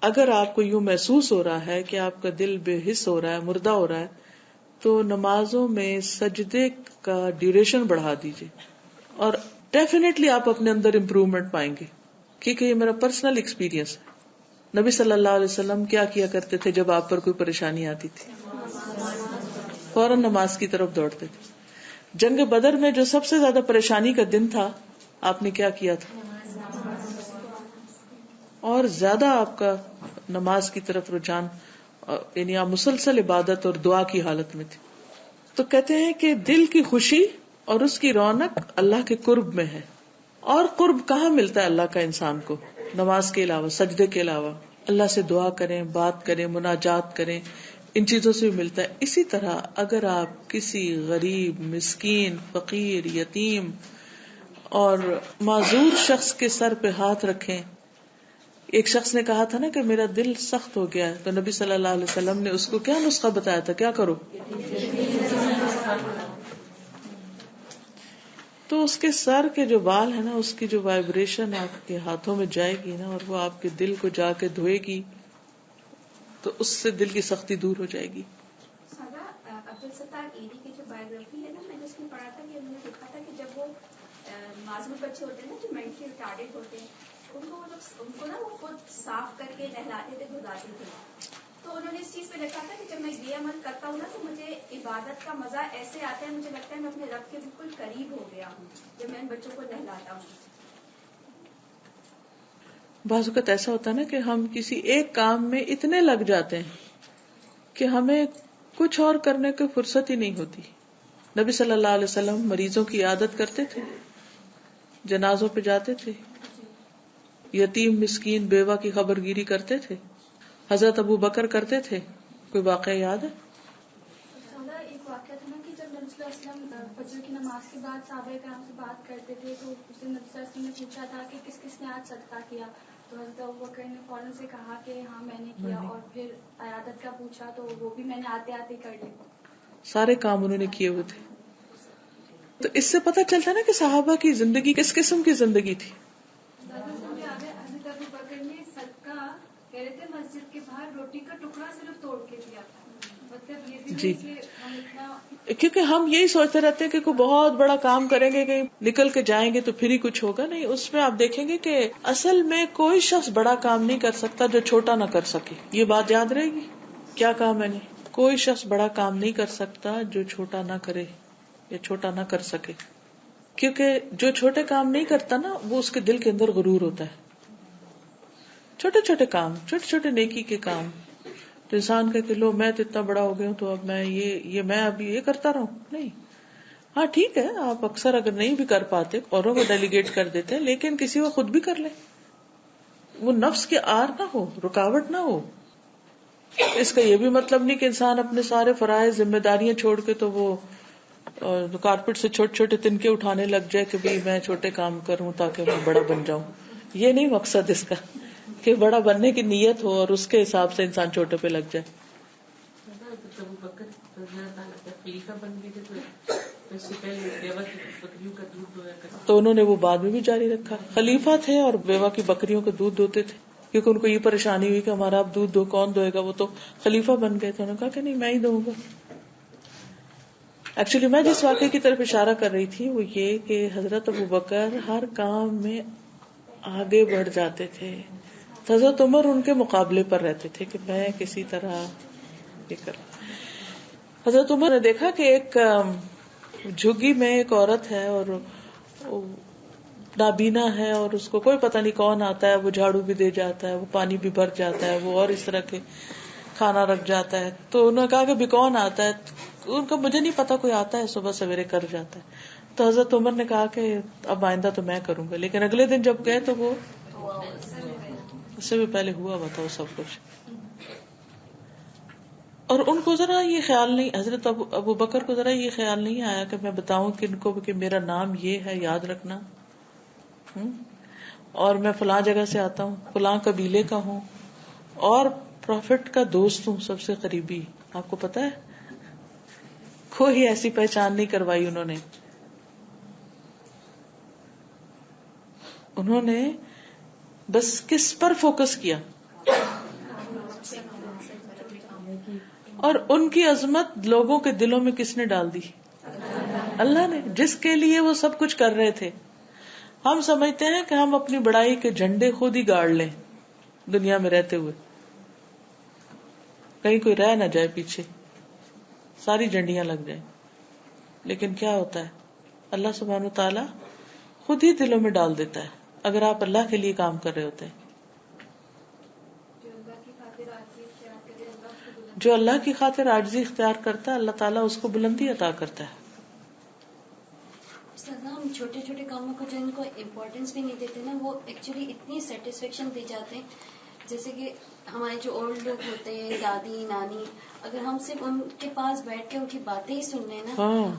اگر آپ کو یوں محسوس ہو رہا ہے کہ آپ کا دل بے حس ہو رہا ہے, مردہ ہو رہا ہے, تو نمازوں میں سجدے کا ڈیوریشن بڑھا دیجیے, اور ڈیفینیٹلی آپ اپنے اندر امپروومنٹ پائیں گے, کیونکہ یہ میرا پرسنل ایکسپیرینس ہے. نبی صلی اللہ علیہ وسلم کیا کیا کرتے تھے جب آپ پر کوئی پریشانی آتی تھی؟ فوراً نماز کی طرف دوڑتے تھے. جنگ بدر میں جو سب سے زیادہ پریشانی کا دن تھا, آپ نے کیا کیا تھا؟ اور زیادہ آپ کا نماز کی طرف رجحان, یعنی آپ مسلسل عبادت اور دعا کی حالت میں تھے. تو کہتے ہیں کہ دل کی خوشی اور اس کی رونق اللہ کے قرب میں ہے. اور قرب کہاں ملتا ہے اللہ کا انسان کو؟ نماز کے علاوہ, سجدے کے علاوہ. اللہ سے دعا کریں, بات کریں, مناجات کریں, ان چیزوں سے بھی ملتا ہے. اسی طرح اگر آپ کسی غریب, مسکین, فقیر, یتیم اور معذور شخص کے سر پہ ہاتھ رکھیں. ایک شخص نے کہا تھا نا کہ میرا دل سخت ہو گیا ہے, تو نبی صلی اللہ علیہ وسلم نے اس کو کیا نسخہ بتایا تھا, کیا کرو؟ تو اس کے سر کے جو بال ہے نا، اس کی جو وائبریشن آپ کے ہاتھوں میں جائے گی نا، اور وہ آپ کے دل کو جا کے دھوئے گی، تو اس سے دل کی سختی دور ہو جائے گی. عبدالستار ایری کی جو بایوگرافی ہے نا، میں نے اس میں پڑھا تھا کہ انہوں نے لکھا تھا کہ جب وہ معذور بچے ہوتے ہیں نا، جو مینٹلی ریٹارڈیڈ ہوتے ہیں، ان کو نا وہ خود صاف کر کے نہلاتے تھے، دھلاتے تھے. تو انہوں نے اس چیز پہ لکھا تھا کہ جب میں یہ عمل کرتا ہوں نا، تو مجھے عبادت کا مزہ ایسے آتا ہے، مجھے لگتا ہے میں اپنے رب کے بالکل قریب ہو گیا ہوں جب میں ان بچوں کو نہلاتا ہوں. بعض اوقات ایسا ہوتا ہے نا کہ ہم کسی ایک کام میں اتنے لگ جاتے ہیں کہ ہمیں کچھ اور کرنے کی فرصت ہی نہیں ہوتی. نبی صلی اللہ علیہ وسلم مریضوں کی عیادت کرتے تھے، جنازوں پہ جاتے تھے، یتیم مسکین بیوہ کی خبر گیری کرتے تھے. حضرت ابو بکر کرتے تھے. کوئی واقعہ یاد ہے؟ ایک واقعہ تھا نا کہ جب نبی صلی اللہ علیہ وسلم فجر کی نماز کے بعد صحابہ کرام سے بات کرتے تھے، تو اس نے نبی صلی اللہ علیہ وسلم نے پوچھا تھا کہ کس کس نے آج صدقہ کیا، تو حضرت ابو بکر نے فوراً سے کہا کہ ہاں میں نے کیا، اور پھر عیادت کا پوچھا تو وہ بھی میں نے آتے آتے کر لی. سارے کام انہوں نے کیے ہوئے تھے. تو اس سے پتہ چلتا ہے نا کہ صحابہ کی زندگی کس قسم کی زندگی تھی. حضرت ابو بکر نے صدقہ کہہ رہے تھے مسجد کے باہر روٹی کا ٹکڑا صرف توڑ کے دیا تھا. مطلب یہ بھی جی، کہ ہم اتنا، کیونکہ ہم یہی سوچتے رہتے ہیں کہ کوئی بہت بڑا کام کریں گے، کہیں نکل کے جائیں گے تو پھر ہی کچھ ہوگا. نہیں، اس میں آپ دیکھیں گے کہ اصل میں کوئی شخص بڑا کام نہیں کر سکتا جو چھوٹا نہ کر سکے. یہ بات یاد رہے گی. کیا کہا میں نے؟ کوئی شخص بڑا کام نہیں کر سکتا جو چھوٹا نہ کرے یا چھوٹا نہ کر سکے. کیونکہ جو چھوٹے کام نہیں کرتا نا، وہ اس کے دل کے اندر غرور ہوتا ہے. چھوٹے چھوٹے کام، چھوٹے چھوٹے نیکی کے کام، تو انسان کا کہ لو میں تو اتنا بڑا ہو گیا ہوں، تو اب میں یہ میں اب یہ کرتا رہوں. نہیں، ہاں ٹھیک ہے، آپ اکثر اگر نہیں بھی کر پاتے اوروں کو ڈیلیگیٹ کر دیتے ہیں، لیکن کسی کو خود بھی کر لیں. وہ نفس کے آر نہ ہو، رکاوٹ نہ ہو. اس کا یہ بھی مطلب نہیں کہ انسان اپنے سارے فرائض ذمہ داریاں چھوڑ کے تو وہ کارپیٹ سے چھوٹے چھوٹے تنکے اٹھانے لگ جائے کہ بھئی میں چھوٹے کام کروں تاکہ میں بڑا بن جاؤں. یہ نہیں مقصد اس کا کہ بڑا بننے کی نیت ہو اور اس کے حساب سے انسان چھوٹے پہ لگ جائے. تو انہوں نے وہ بعد میں بھی جاری رکھا. خلیفہ تھے اور بیوہ کی بکریوں کو دودھ دوتے تھے، کیونکہ ان کو یہ پریشانی ہوئی کہ ہمارا اب دودھ دو کون دوئے گا. وہ تو خلیفہ بن گئے تھے. انہوں نے کہا کہ نہیں، میں ہی دوں گا. ایکچولی میں جس واقعے کی طرف اشارہ کر رہی تھی وہ یہ کہ حضرت ابو بکر ہر کام میں آگے بڑھ جاتے تھے. حضرت عمر ان کے مقابلے پر رہتے تھے کہ میں کسی طرح یہ کروں. حضرت عمر نے دیکھا کہ ایک جھگی میں ایک عورت ہے اور نابینا ہے، اور اس کو کوئی پتہ نہیں کون آتا ہے، وہ جھاڑو بھی دے جاتا ہے، وہ پانی بھی بھر جاتا ہے، وہ اور اس طرح کے کھانا رکھ جاتا ہے. تو انہوں نے کہا کہ بھی کون آتا ہے؟ ان کو مجھے نہیں پتا، کوئی آتا ہے صبح سویرے کر جاتا ہے. تو حضرت عمر نے کہا کہ اب آئندہ تو میں کروں گا. لیکن اگلے دن جب گئے تو وہ اس سے بھی پہلے ہوا تھا وہ سب کچھ. اور ان کو ذرا یہ خیال نہیں، حضرت ابو بکر کو ذرا یہ خیال نہیں آیا کہ میں بتاؤں کہ ان کو کہ میرا نام یہ ہے، یاد رکھنا، اور میں فلاں جگہ سے آتا ہوں، فلاں قبیلے کا ہوں، اور پروفٹ کا دوست ہوں، سب سے قریبی. آپ کو پتا ہے کوئی ایسی پہچان نہیں کروائی انہوں نے بس کس پر فوکس کیا؟ اور ان کی عظمت لوگوں کے دلوں میں کس نے ڈال دی؟ اللہ نے، جس کے لیے وہ سب کچھ کر رہے تھے. ہم سمجھتے ہیں کہ ہم اپنی بڑائی کے جھنڈے خود ہی گاڑ لیں دنیا میں رہتے ہوئے، کہیں کوئی رہ نہ جائے پیچھے، ساری جھنڈیاں لگ جائیں. لیکن کیا ہوتا ہے، اللہ سبحانہ وتعالی خود ہی دلوں میں ڈال دیتا ہے اگر آپ اللہ کے لیے کام کر رہے ہوتے ہیں. جو اللہ کی خاطر عاجزی اختیار کرتا ہے، اللہ تعالیٰ اس کو بلندی عطا کرتا ہے. ہم چھوٹے چھوٹے کاموں کو جن کو امپورٹینس بھی نہیں دیتے نا، وہ ایکچولی اتنی سیٹسفیکشن دے جاتے ہیں. جیسے کہ ہمارے جو اولڈ لوگ ہوتے ہیں، دادی نانی، اگر ہم صرف ان کے پاس بیٹھ کے ان کی باتیں ہی سن لیں نا،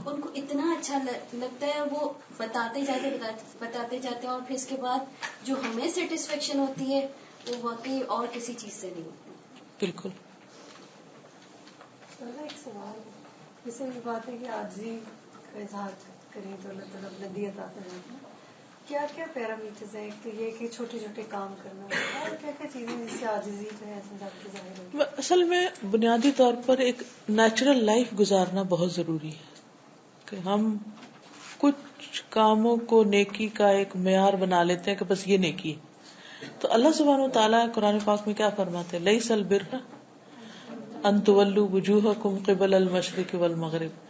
ان کو اتنا اچھا لگتا ہے، وہ بتاتے جاتے اور پھر اس کے بعد جو ہمیں سیٹسفیکشن ہوتی ہے وہ واقعی اور کسی چیز سے نہیں ہوتی. بالکل. ایک سوال، جیسے یہ بات ہے کہ عاجزی کا اظہار کریں تو اللہ تعالیٰ بلندی عطا فرماتا ہے. کیا کیا پیرامیٹرز ہیں؟ ایک تو یہ کہ چھوٹے چھوٹے کام کرنا, اور کیا کیا چیزیں جس سے عاجزی جو ہے انسان کی ظاہر ہوتی ہے؟ اصل میں بنیادی طور پر ایک نیچرل لائف گزارنا بہت ضروری ہے کہ ہم کچھ کاموں کو نیکی کا ایک معیار بنا لیتے ہیں کہ بس یہ نیکی ہے. تو اللہ سبحانہ و تعالیٰ قرآن پاک میں کیا فرماتے ہیں؟ لیس البر ان تولوا وجوہکم قبل المشرق والمغرب.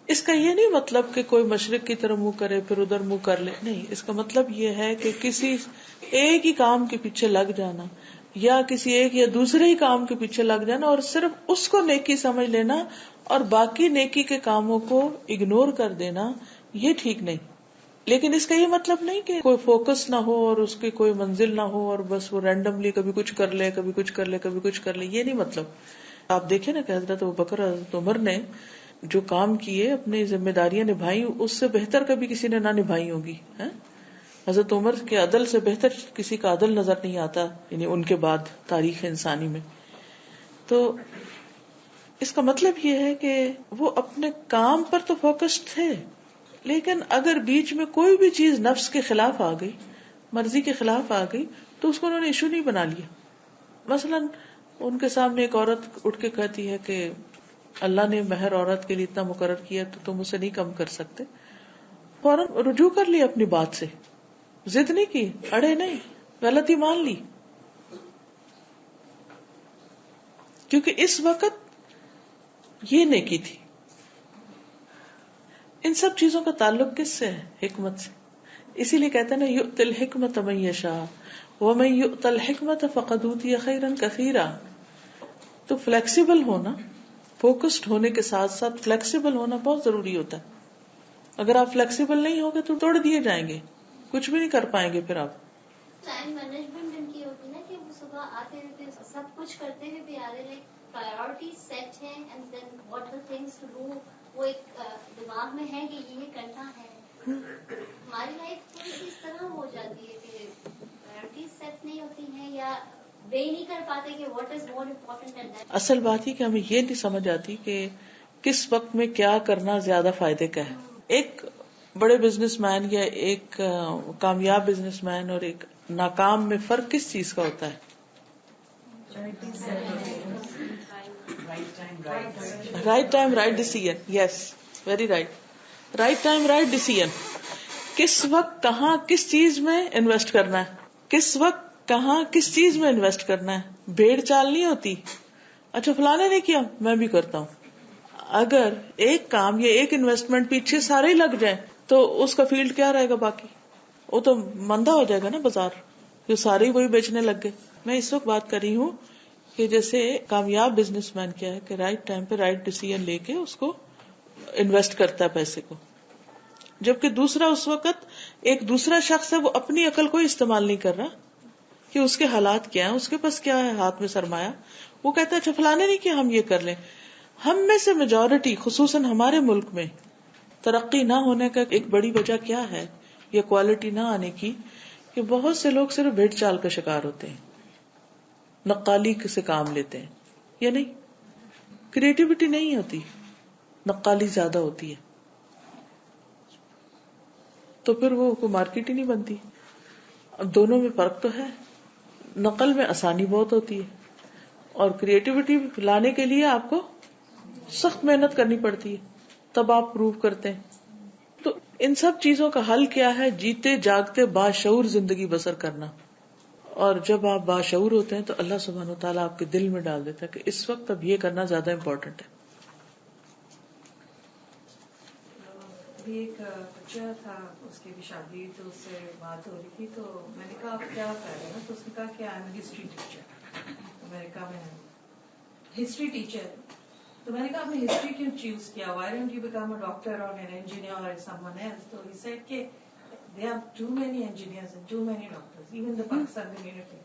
اس کا یہ نہیں مطلب کہ کوئی مشرق کی طرف منہ کرے پھر ادھر منہ کر لے, نہیں. اس کا مطلب یہ ہے کہ کسی ایک ہی کام کے پیچھے لگ جانا یا کسی ایک یا دوسرے ہی کام کے پیچھے لگ جانا اور صرف اس کو نیکی سمجھ لینا اور باقی نیکی کے کاموں کو اگنور کر دینا, یہ ٹھیک نہیں. لیکن اس کا یہ مطلب نہیں کہ کوئی فوکس نہ ہو اور اس کی کوئی منزل نہ ہو اور بس وہ رینڈملی کبھی کچھ کر لے کبھی کچھ کر لے کبھی کچھ کر لے, یہ نہیں مطلب. آپ دیکھیں نا کہ حضرت ابوبکر حضرت عمر نے جو کام کیے, اپنی ذمہ داریاں نبھائی, اس سے بہتر کبھی کسی نے نہ نبھائی ہوگی. حضرت عمر کے عدل سے بہتر کسی کا عدل نظر نہیں آتا, یعنی ان کے بعد تاریخ انسانی میں. تو اس کا مطلب یہ ہے کہ وہ اپنے کام پر تو فوکسڈ تھے, لیکن اگر بیچ میں کوئی بھی چیز نفس کے خلاف آ گئی, مرضی کے خلاف آ گئی, تو اس کو انہوں نے ایشو نہیں بنا لیا. مثلا ان کے سامنے ایک عورت اٹھ کے کہتی ہے کہ اللہ نے مہر عورت کے لیے اتنا مقرر کیا تو تم اسے نہیں کم کر سکتے. فوراً رجوع کر لی اپنی بات سے, ضد نہیں کی, اڑے نہیں, غلطی مان لی, کیونکہ اس وقت یہ نیکی تھی. ان سب چیزوں کا تعلق کس سے ہے؟ حکمت سے. اسی لیے کہتے ہیں نا یؤتی الحکمت من یشاء ومن یؤت الحکمت فقد اوتی خیرا کثیرا. تو فلیکسیبل ہونا, فوکسڈ ہونے کے ساتھ ساتھ فلیکسیبل ہونا بہت ضروری ہوتا ہے. اگر آپ فلیکسیبل نہیں ہوگے تو توڑ دیے جائیں گے, کچھ بھی نہیں کر پائیں گے. پھر آپ ٹائم مینجمنٹ ان کی ہوتی نا کہ وہ صبح آتے رہتے سب کچھ کرتے ہوئے بھی آ رہے, لائک پرائیورٹی سیٹ ہے and then what the things to do, وہ ایک دماغ میں ہے کہ یہ کرنا ہے. ہماری لائف تھوڑی سی اس طرح ہو جاتی ہے کہ پرائیورٹیز سیٹ نہیں ہوتی ہیں یا وے نہیں کر پاتے کہ what is more important and that. اصل بات ہی کہ ہمیں یہ نہیں سمجھ آتی کہ کس وقت میں کیا کرنا زیادہ فائدے کا ہے. ایک بڑے بزنس مین یا ایک کامیاب بزنس مین اور ایک ناکام میں فرق کس چیز کا ہوتا ہے؟ Right time right decision. Yes, very right. Right time right decision. کس وقت کہاں کس چیز میں انویسٹ کرنا ہے, کس وقت کہاں کس چیز میں انویسٹ کرنا ہے. بھیڑ چال نہیں ہوتی, اچھا فلانے نے کیا میں بھی کرتا ہوں. اگر ایک کام یا ایک انویسٹمنٹ پیچھے سارے ہی لگ جائیں تو اس کا فیلڈ کیا رہے گا باقی؟ وہ تو مندہ ہو جائے گا نا بازار, جو سارے ہی وہی بیچنے لگ گئے. میں اس وقت بات کر رہی ہوں کہ جیسے کامیاب بزنس مین کیا ہے کہ رائٹ ٹائم پہ رائٹ ڈیسیژن لے کے اس کو انویسٹ کرتا ہے پیسے کو, جبکہ دوسرا اس وقت ایک دوسرا شخص ہے وہ اپنی عقل کو استعمال نہیں کر رہا کہ اس کے حالات کیا ہیں, اس کے پاس کیا ہے ہاتھ میں سرمایہ. وہ کہتا ہے اچھا فلانے نہیں کیا ہم یہ کر لیں. ہم میں سے میجورٹی خصوصاً ہمارے ملک میں ترقی نہ ہونے کا ایک بڑی وجہ کیا ہے, یا کوالٹی نہ آنے کی, کہ بہت سے لوگ صرف بھیڑ چال کا شکار ہوتے ہیں, نقالی سے کام لیتے ہیں, یا نہیں, کریٹیوٹی نہیں ہوتی, نقالی زیادہ ہوتی ہے, تو پھر وہ کوئی مارکیٹ ہی نہیں بنتی. اب دونوں میں فرق تو ہے, نقل میں آسانی بہت ہوتی ہے اور کریٹیوٹی لانے کے لیے آپ کو سخت محنت کرنی پڑتی ہے, تب آپ پروو کرتے ہیں. تو ان سب چیزوں کا حل کیا ہے؟ جیتے جاگتے باشعور زندگی بسر کرنا. اور جب آپ باشعور ہوتے ہیں تو اللہ سبحانہ وتعالیٰ آپ کے دل میں ڈال دیتا ہے کہ اس وقت اب یہ کرنا زیادہ امپورٹنٹ ہے. ابھی ایک بچہ تھا, اس کی بھی شادی, تو اس سے بات ہو رہی تھی, تو میں نے کہا آپ کیا کر رہے ہیں, تو اس نے کہا کہ آئی ایم ہسٹری ٹیچر, امریکہ میں ہسٹری ٹیچر. تو میں نے کہا آپ نے ہسٹری کیوں چوز کیا, why don't you become a doctor اور این انجینئر اور سم ون ایلس. تو ہی سیڈ کہ there are too many engineers and too many doctors, even the Pakistan community.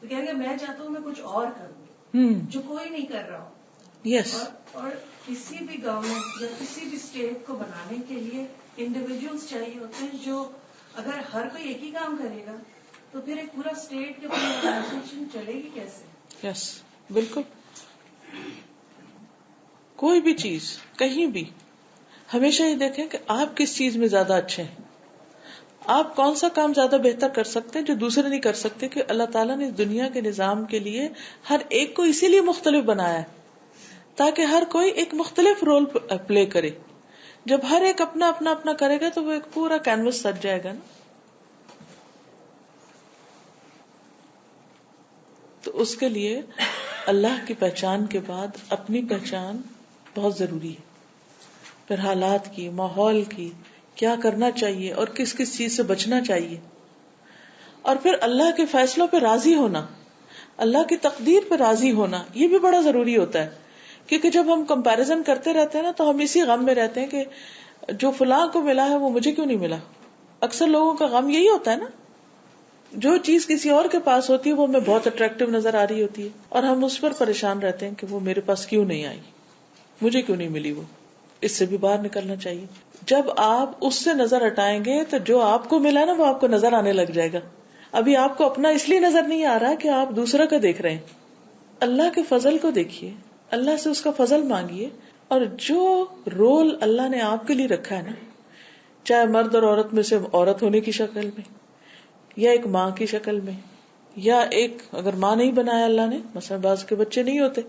تو کہیں گے میں چاہتا ہوں میں کچھ اور کروں جو کوئی نہیں کر رہا ہوں. Yes. اور کسی بھی گورنمنٹ یا کسی بھی اسٹیٹ کو بنانے کے لیے انڈیویجولس چاہیے ہوتے ہیں, جو اگر ہر کوئی ایک ہی کام کرے گا تو پھر ایک پورا اسٹیٹ یا پوری آرگنائزیشن چلے گی کیسے؟ یس, بالکل. کوئی بھی چیز کہیں بھی ہمیشہ یہ دیکھیں کہ آپ کس چیز میں زیادہ اچھے ہیں، آپ کون سا کام زیادہ بہتر کر سکتے ہیں جو دوسرے نہیں کر سکتے. کہ اللہ تعالیٰ نے اس دنیا کے نظام کے لیے ہر ایک کو اسی لیے مختلف بنایا ہے تاکہ ہر کوئی ایک مختلف رول پلے کرے. جب ہر ایک اپنا اپنا اپنا کرے گا تو وہ ایک پورا کینوس سج جائے گا نا. تو اس کے لیے اللہ کی پہچان کے بعد اپنی پہچان بہت ضروری ہے. پھر حالات کی، ماحول کی، کیا کرنا چاہیے اور کس کس چیز سے بچنا چاہیے. اور پھر اللہ کے فیصلوں پہ راضی ہونا، اللہ کی تقدیر پہ راضی ہونا، یہ بھی بڑا ضروری ہوتا ہے. کیونکہ جب ہم کمپیریزن کرتے رہتے ہیں نا تو ہم اسی غم میں رہتے ہیں کہ جو فلاں کو ملا ہے وہ مجھے کیوں نہیں ملا. اکثر لوگوں کا غم یہی ہوتا ہے نا، جو چیز کسی اور کے پاس ہوتی ہے وہ ہمیں بہت اٹریکٹیو نظر آ رہی ہوتی ہے اور ہم اس پر پریشان رہتے ہیں کہ وہ میرے پاس کیوں نہیں آئی، مجھے کیوں نہیں ملی. وہ اس سے بھی باہر نکلنا چاہیے. جب آپ اس سے نظر ہٹائیں گے تو جو آپ کو ملا نا وہ آپ کو نظر آنے لگ جائے گا. ابھی آپ کو اپنا اس لیے نظر نہیں آ رہا کہ آپ دوسرا کا دیکھ رہے ہیں. اللہ کے فضل کو دیکھیے، اللہ سے اس کا فضل مانگیے. اور جو رول اللہ نے آپ کے لیے رکھا ہے نا، چاہے مرد اور عورت میں سے عورت ہونے کی شکل میں، یا ایک ماں کی شکل میں، یا ایک اگر ماں نہیں بنایا اللہ نے، مثلا بعض کے بچے نہیں ہوتے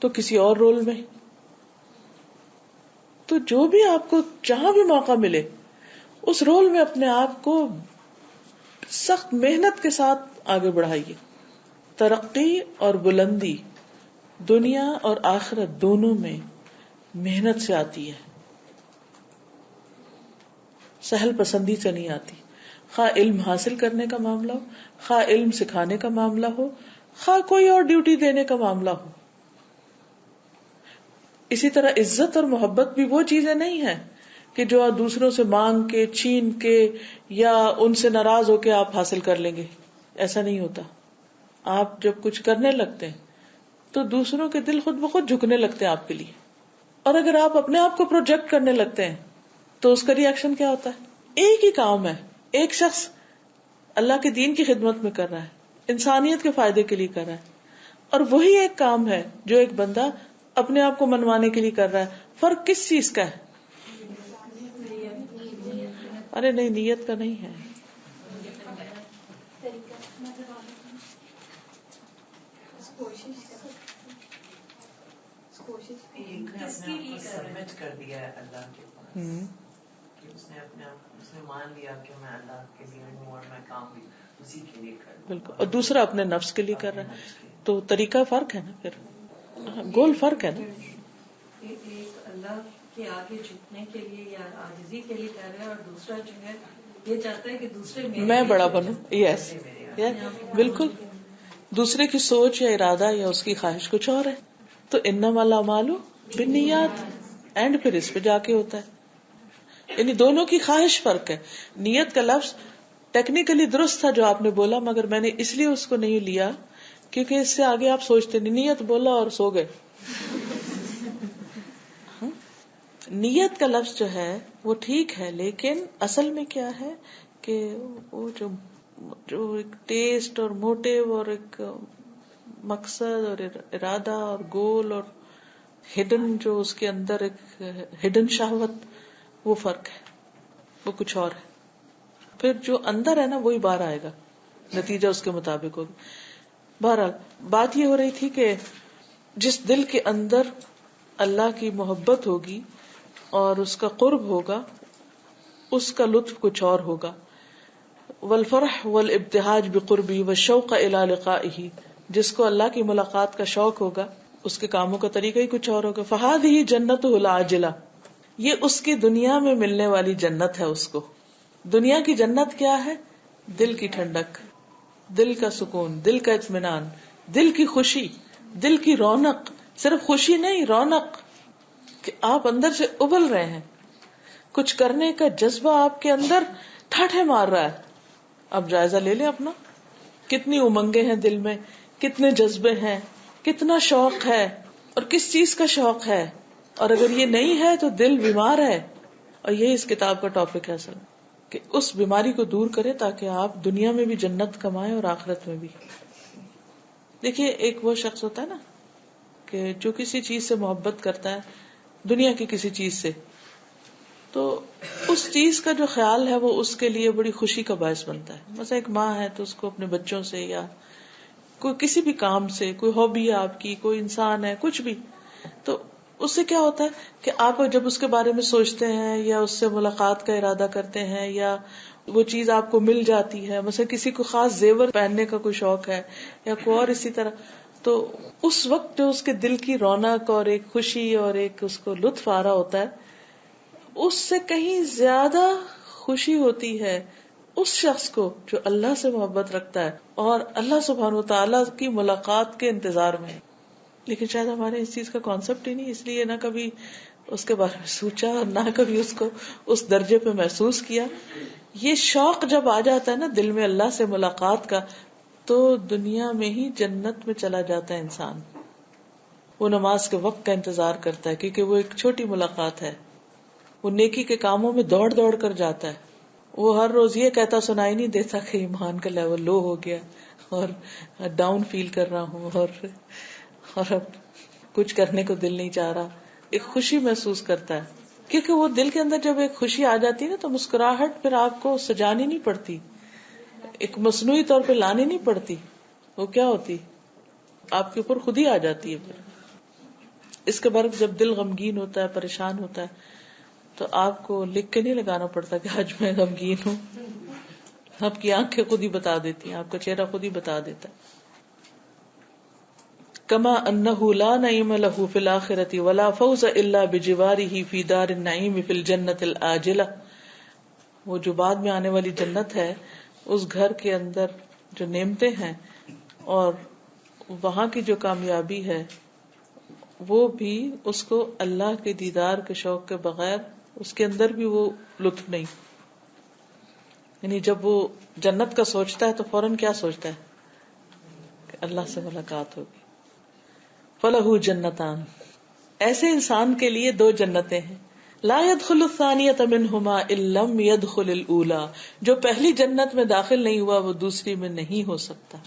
تو کسی اور رول میں، تو جو بھی آپ کو جہاں بھی موقع ملے اس رول میں اپنے آپ کو سخت محنت کے ساتھ آگے بڑھائیے. ترقی اور بلندی دنیا اور آخرت دونوں میں محنت سے آتی ہے، سہل پسندی سے نہیں آتی. خواہ علم حاصل کرنے کا معاملہ ہو، خواہ علم سکھانے کا معاملہ ہو، خواہ کوئی اور ڈیوٹی دینے کا معاملہ ہو. اسی طرح عزت اور محبت بھی وہ چیزیں نہیں ہیں کہ جو آپ دوسروں سے مانگ کے، چھین کے یا ان سے ناراض ہو کے آپ حاصل کر لیں گے. ایسا نہیں ہوتا. آپ جب کچھ کرنے لگتے ہیں تو دوسروں کے دل خود بخود جھکنے لگتے ہیں آپ کے لیے. اور اگر آپ اپنے آپ کو پروجیکٹ کرنے لگتے ہیں تو اس کا ری ایکشن کیا ہوتا ہے؟ ایک ہی کام ہے، ایک شخص اللہ کے دین کی خدمت میں کر رہا ہے، انسانیت کے فائدے کے لیے کر رہا ہے، اور وہی ایک کام ہے جو ایک بندہ اپنے آپ کو منوانے کے لیے کر رہا ہے. فرق کس چیز کا ہے؟ ارے نہیں، نیت کا نہیں ہے. سبمٹ کر دیا ہے اللہ کے پاس کہ اس نے اپنے آپ اس نے مان لیا کہ میں اللہ کے لیے ہوں اور میں کام بھی اسی کے لیے کر رہا ہوں. بالکل. اور دوسرا اپنے نفس کے لیے کر رہا ہے. تو طریقہ فرق ہے نا، پھر گول فرق ہے نا. ایک اللہ کے آگے جھکنے کے لیے یا عاجزی کے لیے کر رہا ہے، اور دوسرا جو ہے یہ چاہتا ہے کہ دوسرے میں بڑا بنوں. یس، بالکل. دوسرے کی سوچ یا ارادہ یا اس کی خواہش کچھ اور ہے. تو انما الاعمال بالنیات، اینڈ پھر اس پہ جا کے ہوتا ہے. یعنی دونوں کی خواہش فرق ہے. نیت کا لفظ ٹیکنیکلی درست تھا جو آپ نے بولا، مگر میں نے اس لیے اس کو نہیں لیا کیونکہ اس سے آگے آپ سوچتے نہیں. نیت بولا اور سو گئے. نیت کا لفظ جو ہے وہ ٹھیک ہے، لیکن اصل میں کیا ہے کہ وہ جو ایک ٹیسٹ اور موٹیو اور ایک مقصد اور ارادہ اور گول اور ہڈن جو اس کے اندر ایک ہڈن شہوت، وہ فرق ہے، وہ کچھ اور ہے. پھر جو اندر ہے نا وہی باہر آئے گا، نتیجہ اس کے مطابق ہوگا. بہرحال بات یہ ہو رہی تھی کہ جس دل کے اندر اللہ کی محبت ہوگی اور اس کا قرب ہوگا، اس کا لطف کچھ اور ہوگا. والفرح والابتہاج بقربی والشوق الی لقائہ، جس کو اللہ کی ملاقات کا شوق ہوگا اس کے کاموں کا طریقہ ہی کچھ اور ہوگا. فہذہ جنتہ العاجلہ، یہ اس کی دنیا میں ملنے والی جنت ہے. اس کو دنیا کی جنت کیا ہے؟ دل کی ٹھنڈک، دل کا سکون، دل کا اطمینان، دل کی خوشی، دل کی رونق. صرف خوشی نہیں، رونق کہ آپ اندر سے ابل رہے ہیں، کچھ کرنے کا جذبہ آپ کے اندر ٹھاٹھے مار رہا ہے. اب جائزہ لے لیں اپنا، کتنی امنگیں ہیں دل میں، کتنے جذبے ہیں، کتنا شوق ہے، اور کس چیز کا شوق ہے. اور اگر یہ نہیں ہے تو دل بیمار ہے. اور یہی اس کتاب کا ٹاپک ہے اصل، کہ اس بیماری کو دور کرے تاکہ آپ دنیا میں بھی جنت کمائیں اور آخرت میں بھی. دیکھیے ایک وہ شخص ہوتا ہے نا کہ جو کسی چیز سے محبت کرتا ہے، دنیا کی کسی چیز سے، تو اس چیز کا جو خیال ہے وہ اس کے لیے بڑی خوشی کا باعث بنتا ہے. مثلا ایک ماں ہے تو اس کو اپنے بچوں سے یا کوئی کسی بھی کام سے، کوئی ہابی ہے آپ کی، کوئی انسان ہے، کچھ بھی، تو اس سے کیا ہوتا ہے کہ آپ جب اس کے بارے میں سوچتے ہیں یا اس سے ملاقات کا ارادہ کرتے ہیں یا وہ چیز آپ کو مل جاتی ہے، مثلا کسی کو خاص زیور پہننے کا کوئی شوق ہے یا کوئی اور اسی طرح، تو اس وقت جو اس کے دل کی رونق اور ایک خوشی اور ایک اس کو لطف آ رہا ہوتا ہے، اس سے کہیں زیادہ خوشی ہوتی ہے اس شخص کو جو اللہ سے محبت رکھتا ہے اور اللہ سبحانہ وتعالی کی ملاقات کے انتظار میں ہے. لیکن شاید ہمارے اس چیز کا کانسیپٹ ہی نہیں، اس لیے نہ کبھی اس کے بارے میں سوچا اور نہ کبھی اس کو اس درجے پہ محسوس کیا. یہ شوق جب آ جاتا ہے نا دل میں اللہ سے ملاقات کا، تو دنیا میں ہی جنت میں چلا جاتا ہے انسان. وہ نماز کے وقت کا انتظار کرتا ہے کیونکہ وہ ایک چھوٹی ملاقات ہے. وہ نیکی کے کاموں میں دوڑ دوڑ کر جاتا ہے. وہ ہر روز یہ کہتا سنائی نہیں دیتا کہ ایمان کا لیول لو ہو گیا اور ڈاؤن فیل کر رہا ہوں اور اب کچھ کرنے کو دل نہیں چاہ رہا. ایک خوشی محسوس کرتا ہے کیونکہ وہ دل کے اندر جب ایک خوشی آ جاتی ہے نا تو مسکراہٹ پھر آپ کو سجانی نہیں پڑتی، ایک مصنوعی طور پہ لانی نہیں پڑتی. وہ کیا ہوتی آپ کے اوپر خود ہی آ جاتی ہے. پھر اس کے برعکس جب دل غمگین ہوتا ہے، پریشان ہوتا ہے، تو آپ کو لکھ کے نہیں لگانا پڑتا کہ آج میں غمگین ہوں. آپ کی آنکھیں خود ہی بتا دیتی ہیں، آپ کا چہرہ خود ہی بتا دیتا ہے. کما انہ لا نعیم لہ فی الآخرۃ ولا فوز الا بجوارہ فی دار النعیم فی الجنۃ العاجلہ. وہ جو بعد میں آنے والی جنت ہے، اس گھر کے اندر جو نعمتیں ہیں اور وہاں کی جو کامیابی ہے، وہ بھی اس کو اللہ کے دیدار کے شوق کے بغیر اس کے اندر بھی وہ لطف نہیں. یعنی جب وہ جنت کا سوچتا ہے تو فوراً کیا سوچتا ہے کہ اللہ سے ملاقات ہوگی. فَلَهُ جَنَّتَانِ، ایسے انسان کے لیے دو جنتیں ہیں. لا يدخل الثانية منهما إن لم يدخل الأولى، جو پہلی جنت میں داخل نہیں ہوا وہ دوسری میں نہیں ہو سکتا.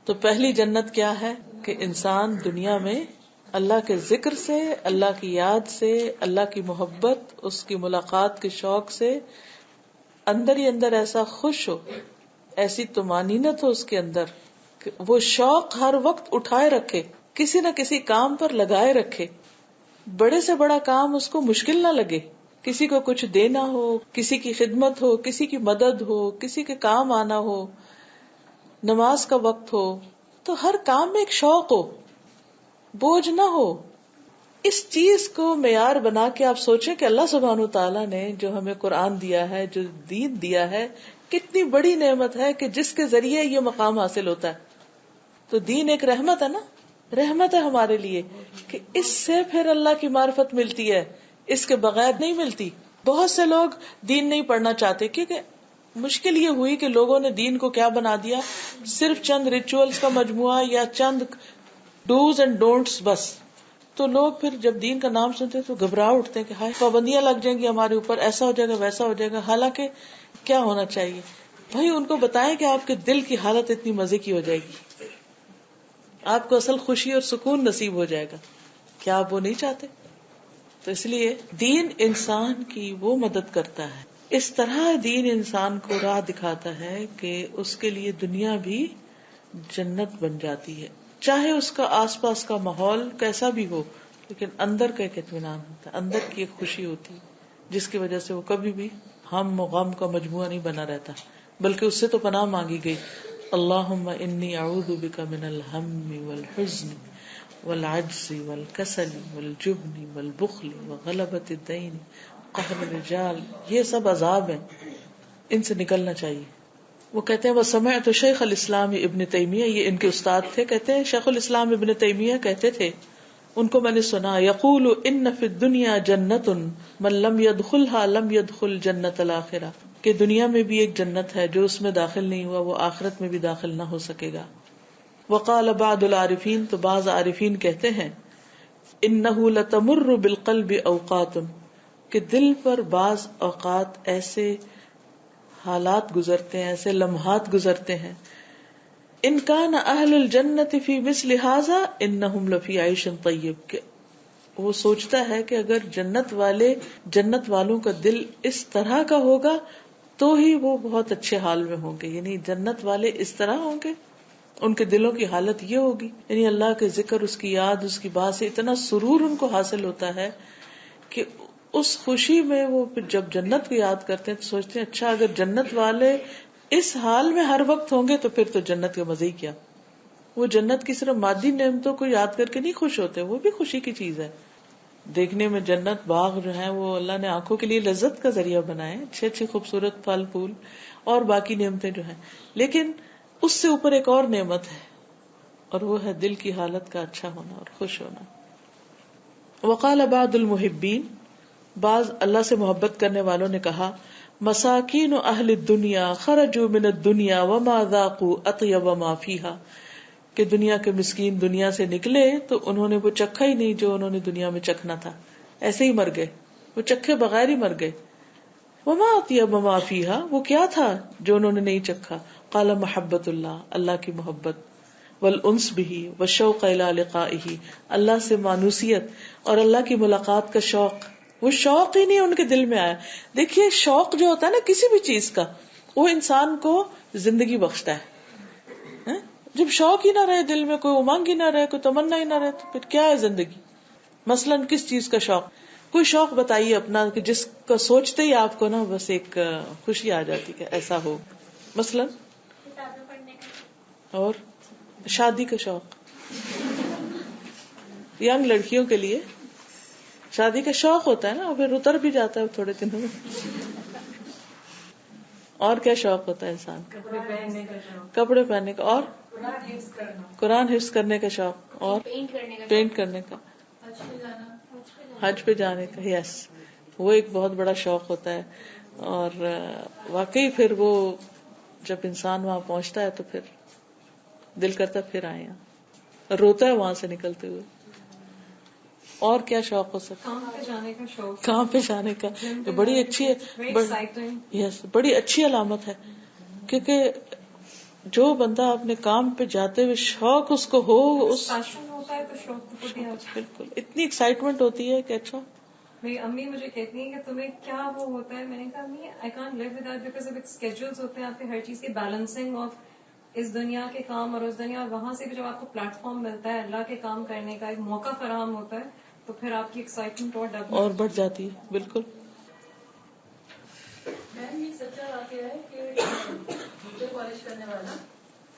تو پہلی جنت کیا ہے کہ انسان دنیا میں اللہ کے ذکر سے، اللہ کی یاد سے، اللہ کی محبت، اس کی ملاقات کے شوق سے اندر ہی اندر ایسا خوش ہو، ایسی طمانینت ہو اس کے اندر کہ وہ شوق ہر وقت اٹھائے رکھے، کسی نہ کسی کام پر لگائے رکھے. بڑے سے بڑا کام اس کو مشکل نہ لگے، کسی کو کچھ دینا ہو، کسی کی خدمت ہو، کسی کی مدد ہو، کسی کے کام آنا ہو، نماز کا وقت ہو، تو ہر کام میں ایک شوق ہو، بوجھ نہ ہو. اس چیز کو معیار بنا کے آپ سوچیں کہ اللہ سبحانہ وتعالیٰ نے جو ہمیں قرآن دیا ہے، جو دین دیا ہے، کتنی بڑی نعمت ہے کہ جس کے ذریعے یہ مقام حاصل ہوتا ہے. تو دین ایک رحمت ہے نا، رحمت ہے ہمارے لیے کہ اس سے پھر اللہ کی معرفت ملتی ہے، اس کے بغیر نہیں ملتی. بہت سے لوگ دین نہیں پڑھنا چاہتے کیونکہ مشکل یہ ہوئی کہ لوگوں نے دین کو کیا بنا دیا، صرف چند ریچولز کا مجموعہ یا چند ڈوز اینڈ ڈونٹس بس. تو لوگ پھر جب دین کا نام سنتے تو گھبرا اٹھتے ہیں کہ ہائے پابندیاں لگ جائیں گی ہمارے اوپر، ایسا ہو جائے گا ویسا ہو جائے گا. حالانکہ کیا ہونا چاہیے بھائی، ان کو بتائیں کہ آپ کے دل کی حالت اتنی مزے کی ہو جائے گی، آپ کو اصل خوشی اور سکون نصیب ہو جائے گا. کیا آپ وہ نہیں چاہتے؟ تو اس لیے دین انسان کی وہ مدد کرتا ہے. اس طرح دین انسان کو راہ دکھاتا ہے کہ اس کے لیے دنیا بھی جنت بن جاتی ہے، چاہے اس کا آس پاس کا ماحول کیسا بھی ہو، لیکن اندر کا ایک اطمینان ہوتا ہے، اندر کی ایک خوشی ہوتی ہے جس کی وجہ سے وہ کبھی بھی ہم و غم کا مجموعہ نہیں بنا رہتا، بلکہ اس سے تو پناہ مانگی گئی. اللہم انی اعوذ بک من الہم والحزن والعجز والکسل والجبن والبخل وغلبۃ الدین قہر الرجال. یہ سب عذاب ہیں، ان سے نکلنا چاہیے. وہ کہتے ہیں وسمعت شیخ الاسلام ابن تیمیہ، یہ ان کے استاد تھے، کہتے ہیں شیخ الاسلام ابن تیمیہ کہتے تھے، ان کو میں نے سنا، یقول ان فی الدنیا جنت من لم يدخلها لم يدخل جنت الاخرہ، کہ دنیا میں بھی ایک جنت ہے، جو اس میں داخل نہیں ہوا وہ آخرت میں بھی داخل نہ ہو سکے گا. وقال بعض العارفین، تو بعض عارفین کہتے ہیں، انہ لتمر بالقلب اوقات، کہ دل پر بعض اوقات ایسے حالات گزرتے ہیں، ایسے لمحات گزرتے ہیں، ان کان اہل الجنت فی مثل ھذا انہم لفی عیش طیب، کہ وہ سوچتا ہے کہ اگر جنت والوں کا دل اس طرح کا ہوگا تو ہی وہ بہت اچھے حال میں ہوں گے. یعنی جنت والے اس طرح ہوں گے, ان کے دلوں کی حالت یہ ہوگی, یعنی اللہ کے ذکر, اس کی یاد, اس کی بات سے اتنا سرور ان کو حاصل ہوتا ہے کہ اس خوشی میں وہ جب جنت کو یاد کرتے ہیں تو سوچتے ہیں اچھا اگر جنت والے اس حال میں ہر وقت ہوں گے تو پھر تو جنت کے مزے ہی کیا. وہ جنت کی صرف مادی نعمتوں کو یاد کر کے نہیں خوش ہوتے, وہ بھی خوشی کی چیز ہے. دیکھنے میں جنت باغ جو ہیں وہ اللہ نے آنکھوں کے لیے لذت کا ذریعہ بنائے, اچھے اچھے خوبصورت پھل پھول اور باقی نعمتیں جو ہیں, لیکن اس سے اوپر ایک اور نعمت ہے اور وہ ہے دل کی حالت کا اچھا ہونا اور خوش ہونا. وقال بعض المحبین, بعض اللہ سے محبت کرنے والوں نے کہا, مساکین اہل الدنیا خرجوا من الدنیا وما ذاقوا اطیب ما فیہا, کہ دنیا کے مسکین دنیا سے نکلے تو انہوں نے وہ چکھا ہی نہیں جو انہوں نے دنیا میں چکھنا تھا, ایسے ہی مر گئے, وہ چکھے بغیر ہی مر گئے. وما اطیب ما فیہا, وہ کیا تھا جو انہوں نے نہیں چکھا. قال محبت اللہ, اللہ کی محبت, والانس به والشوق الی لقائه, اللہ سے مانوسیت اور اللہ کی ملاقات کا شوق. وہ شوق ہی نہیں ان کے دل میں آیا. دیکھیے شوق جو ہوتا ہے نا کسی بھی چیز کا, وہ انسان کو زندگی بخشتا ہے. جب شوق ہی نہ رہے دل میں, کوئی امنگ ہی نہ رہے, کوئی تمنا ہی نہ رہے, تو پھر کیا ہے زندگی. مثلاً کس چیز کا شوق, کوئی شوق بتائیے اپنا کہ جس کا سوچتے ہی آپ کو نا بس ایک خوشی آ جاتی کہ ایسا ہو. مثلاً اور شادی کا شوق, ینگ لڑکیوں کے لیے شادی کا شوق ہوتا ہے نا, پھر اتر بھی جاتا ہے تھوڑے دنوں میں. اور کیا شوق ہوتا ہے انسان کا, کپڑے پہننے کا, اور قرآن حفظ کرنے کا شوق, اور پینٹ کرنے کا, حج پہ جانے کا. یس, وہ ایک بہت بڑا شوق ہوتا ہے. اور واقعی پھر وہ جب انسان وہاں پہنچتا ہے تو پھر دل کرتا پھر آئے, روتا ہے وہاں سے نکلتے ہوئے. اور کیا شوق ہو سکتا, کام پہ جانے کا شوق, کام پہ جانے کا. بڑی اچھی یس بڑی اچھی علامت ہے, کیونکہ جو بندہ اپنے کام پہ جاتے ہوئے شوق اس کو ہو, اس ہوتا ہے تو شوق بالکل اتنی ایکسائٹمنٹ ہوتی ہے کہ اچھا. میری امی مجھے کہتی ہیں کہ تمہیں کیا وہ ہوتا ہے. میں نے کہا امی I can't live with that because اب اسکیڈولز ہوتے ہیں آپ کے ہر چیز کی بیلنسنگ آف اس دنیا کے کام اور اس دنیا, اور وہاں سے بھی جب آپ کو پلیٹ فارم ملتا ہے اللہ کے کام کرنے کا, ایک موقع فراہم ہوتا ہے, تو پھر آپ کی ایکسائٹمنٹ اور بڑھ جاتی ہے. بالکل. میم یہ سچا واقعہ ہے کہ جوتے پالش کرنے والا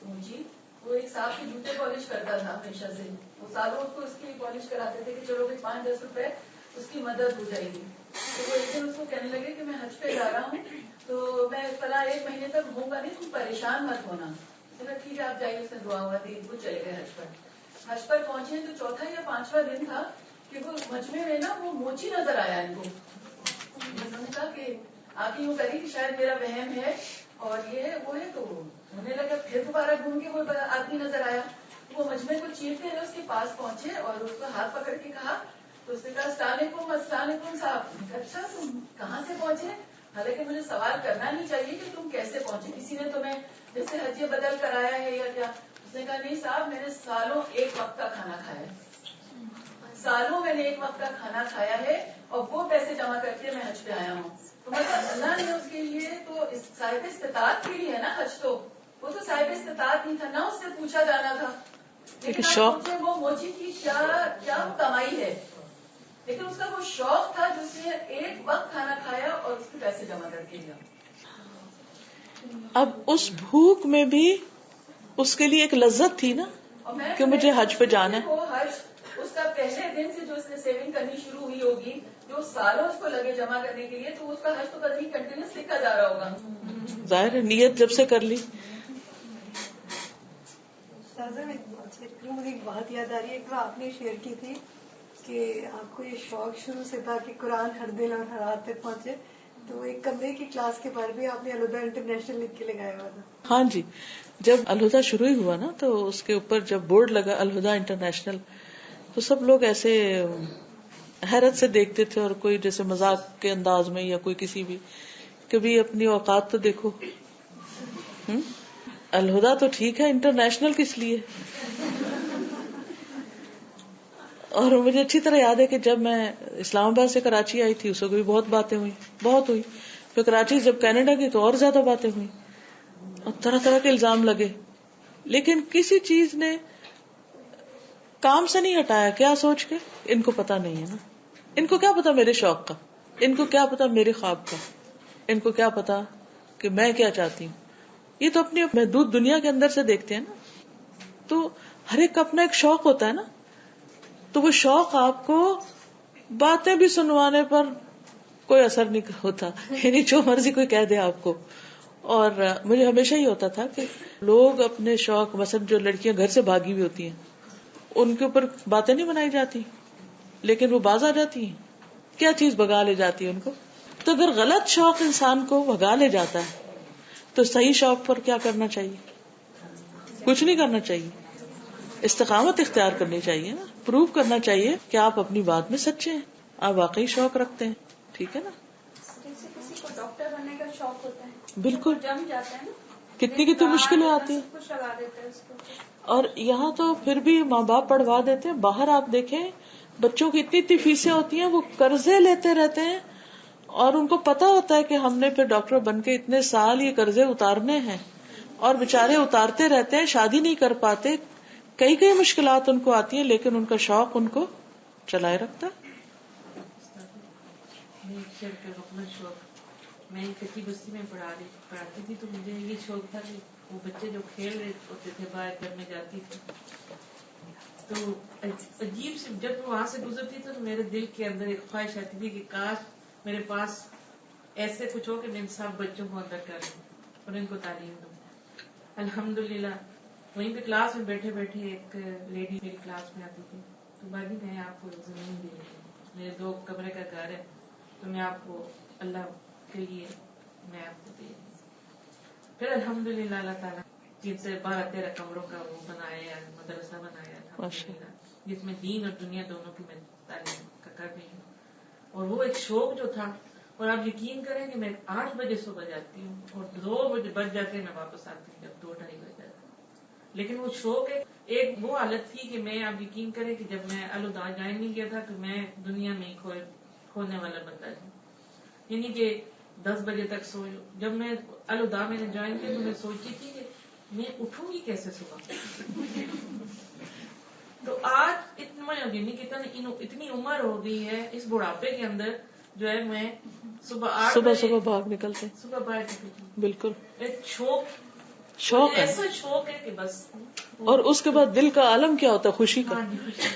مجھے وہ ایک صاحب کے جوتے پالش کرتا تھا ہمیشہ سے. وہ سالوں اس کو اس کی پالش کراتے تھے کہ چلو بھائی 5-10 روپے اس کی مدد ہو جائے گی. تو وہ ایک دن اس کو کہنے لگے کہ میں حج پہ جا رہا ہوں تو میں فلاں 1 مہینے تک ہوں گا نہیں, تم پریشان مت ہونا. چلو ٹھیک ہے آپ جائیے. اس نے دعا ہوا دی, وہ چلے گئے حج پر. حج پر پہنچے تو 4تھا یا 5واں دن تھا کہ وہ مجمع میں نا وہ موچی نظر آیا ان کو. انہوں نے کہا کہ آپ یوں کری کہ شاید میرا وہم ہے اور یہ ہے وہ ہے. تو ہونے لگا, پھر دوبارہ گھوم کے وہ آدمی نظر آیا. وہ مجمع کو چیرتے ہوئے اس کے پاس پہنچے اور اس کو ہاتھ پکڑ کے کہا. تو اس نے کہا السلام علیکم. السلام علیکم صاحب. اچھا تم کہاں سے پہنچے, حالانکہ مجھے سوال کرنا نہیں چاہیے کہ تم کیسے پہنچے, کسی نے تمہیں جیسے حج بدل کرایا ہے یا کیا. اس نے کہا نہیں صاحب میں نے سالوں 1 وقت کا کھانا کھایا ہے, سالوں میں نے 1 وقت کا کھانا کھایا ہے اور وہ پیسے جمع کر کے میں حج پہ آیا ہوں. تو مطلب اللہ نے اس کے لیے تو صاحب استطاعت کے لیے ہے نا حج. تو وہ تو صاحب استطاعت نہیں تھا, نہ اس سے پوچھا جانا تھا. لیکن شوق وہ موچی کی کیا کمائی ہے, لیکن اس کا وہ شوق تھا جو اس نے 1 وقت کھانا کھایا اور اس کے پیسے جمع کر کے لیا. اب اس بھوک میں بھی اس کے لیے ایک لذت تھی نا کہ مجھے حج پہ جانا ہے. حج اس کا پہلے دن سے جو اس نے سیونگ کرنی شروع ہوئی ہوگی, جو سالوں اس کو لگے جمع کرنے کے لیے, تو اس کا حج تو کبھی کنٹینیوس لکھا جا رہا ہوگا. ظاہر ہے نیت جب سے کر لی. مجھے ایک بات یاد آ رہی ہے, ایک آپ نے شیئر کی تھی کہ آپ کو یہ شوق شروع سے تھا کہ قرآن ہر دل اور ہر ہاتھ تک پہنچے, تو ایک کمرے کی کلاس کے بعد بھی آپ نے الہدا انٹرنیشنل لکھ کے لگایا ہوا تھا. ہاں جی, جب الہدا شروع ہی ہوا نا تو اس کے اوپر جب بورڈ لگا الہدا انٹرنیشنل, تو سب لوگ ایسے حیرت سے دیکھتے تھے, اور کوئی جیسے مذاق کے انداز میں یا کوئی کسی بھی, کبھی اپنی اوقات تو دیکھو. الہدا تو ٹھیک ہے, انٹرنیشنل کس لیے؟ اور مجھے اچھی طرح یاد ہے کہ جب میں اسلام آباد سے کراچی آئی تھی اس وقت بھی بہت باتیں ہوئی، بہت ہوئی. پھر کراچی جب کینیڈا گئی تو اور زیادہ باتیں ہوئی اور طرح طرح کے الزام لگے، لیکن کسی چیز نے کام سے نہیں ہٹایا. کیا سوچ کے ان کو پتا نہیں ہے نا، ان کو کیا پتا میرے شوق کا، ان کو کیا پتا میرے خواب کا، ان کو کیا پتا کہ میں کیا چاہتی ہوں. یہ تو اپنی محدود دنیا کے اندر سے دیکھتے ہیں نا. تو ہر ایک کا اپنا ایک شوق ہوتا ہے نا، تو وہ شوق آپ کو باتیں بھی سنوانے پر کوئی اثر نہیں ہوتا، یعنی جو مرضی کوئی کہہ دے آپ کو. اور مجھے ہمیشہ ہی ہوتا تھا کہ لوگ اپنے شوق، مثلا جو لڑکیاں گھر سے بھاگی ہوئی ہوتی ہیں ان کے اوپر باتیں نہیں بنائی جاتی، لیکن وہ باز آ جاتی ہیں. کیا چیز بھگا لے جاتی ہے ان کو؟ تو اگر غلط شوق انسان کو بھگا لے جاتا ہے تو صحیح شوق پر کیا کرنا چاہیے؟ کچھ نہیں کرنا چاہیے، استقامت اختیار کرنی چاہیے نا، پروو کرنا چاہیے کہ آپ اپنی بات میں سچے ہیں، آپ واقعی شوق رکھتے ہیں. ٹھیک ہے نا؟ جیسے کسی کو ڈاکٹر بننے کا شوق ہوتا ہے، بالکل جم جاتا ہے نا، کتنی مشکلیں آتی ہیں. سب کچھ لگا دیتا ہے اس کو. اور یہاں تو پھر بھی ماں باپ پڑھوا دیتے ہیں، باہر آپ دیکھیں بچوں کی اتنی فیسیں ہوتی ہیں، وہ قرضے لیتے رہتے ہیں اور ان کو پتا ہوتا ہے کہ ہم نے پھر ڈاکٹر بن کے اتنے سال یہ قرضے اتارنے ہیں، اور بےچارے اتارتے رہتے ہیں، شادی نہیں کر پاتے، کئی مشکلات ان کو آتی ہیں، لیکن ان کا شوق ان کو چلائے رکھتا ہے. اپنا شوق، میں کچی بستی میں پڑھاتی تھی، تو مجھے یہ شوق تھا کہ وہ بچے جو کھیل رہے ہوتے تھے باہر گھر میں جاتی تھی تو عجیب سے جب میں وہاں سے گزرتی تھی تو میرے دل کے اندر ایک خواہش آتی تھی کہ کاش میرے پاس ایسے کچھ ہو کہ میں ان سب بچوں کو اندر کر لوں اور ان کو تعلیم دوں. الحمدللہ وہیں پہ کلاس میں بیٹھے بیٹھے ایک لیڈی میری کلاس میں آتی تھی، تو باقی میں آپ کو زمین دے رہی ہوں، میرے 2 کمرے کا گھر ہے، تو میں آپ کو اللہ کے لیے میں آپ کو دے رہی ہوں. پھر الحمدللہ اللہ تعالیٰ جن سے 12-13 کمروں کا وہ بنایا، مدرسہ بنایا الحمدللہ، جس میں دین اور دنیا دونوں کی میں تعلیم کا کر رہی ہوں. اور وہ ایک شوق جو تھا، اور آپ یقین کریں کہ میں 8 بجے صبح جاتی ہوں اور 2 بجے بج جاتے ہیں میں واپس آتی ہوں جب 2-2:30 بج جاتے ہیں. لیکن وہ شوق ایک وہ حالت تھی کہ میں، آپ یقین کریں کہ جب میں الوداع جوائن نہیں کیا تھا تو میں دنیا میں کھونے والا بندہ تھا، یعنی کہ 10 بجے تک سو. جب میں الوداع میں نے جوائن کیا تو میں سوچتی تھی کہ میں اٹھوں گی کیسے صبح. تو آج اتنی عمر ہو گئی ہے اس بڑھاپے کے اندر جو ہے میں صبح باہر نکلتے صبح باہر نکلتی. بالکل ایک شوق ایسا شوق ہے کہ بس. اور اس کے بعد دل کا عالم کیا ہوتا ہے؟ خوشی کا.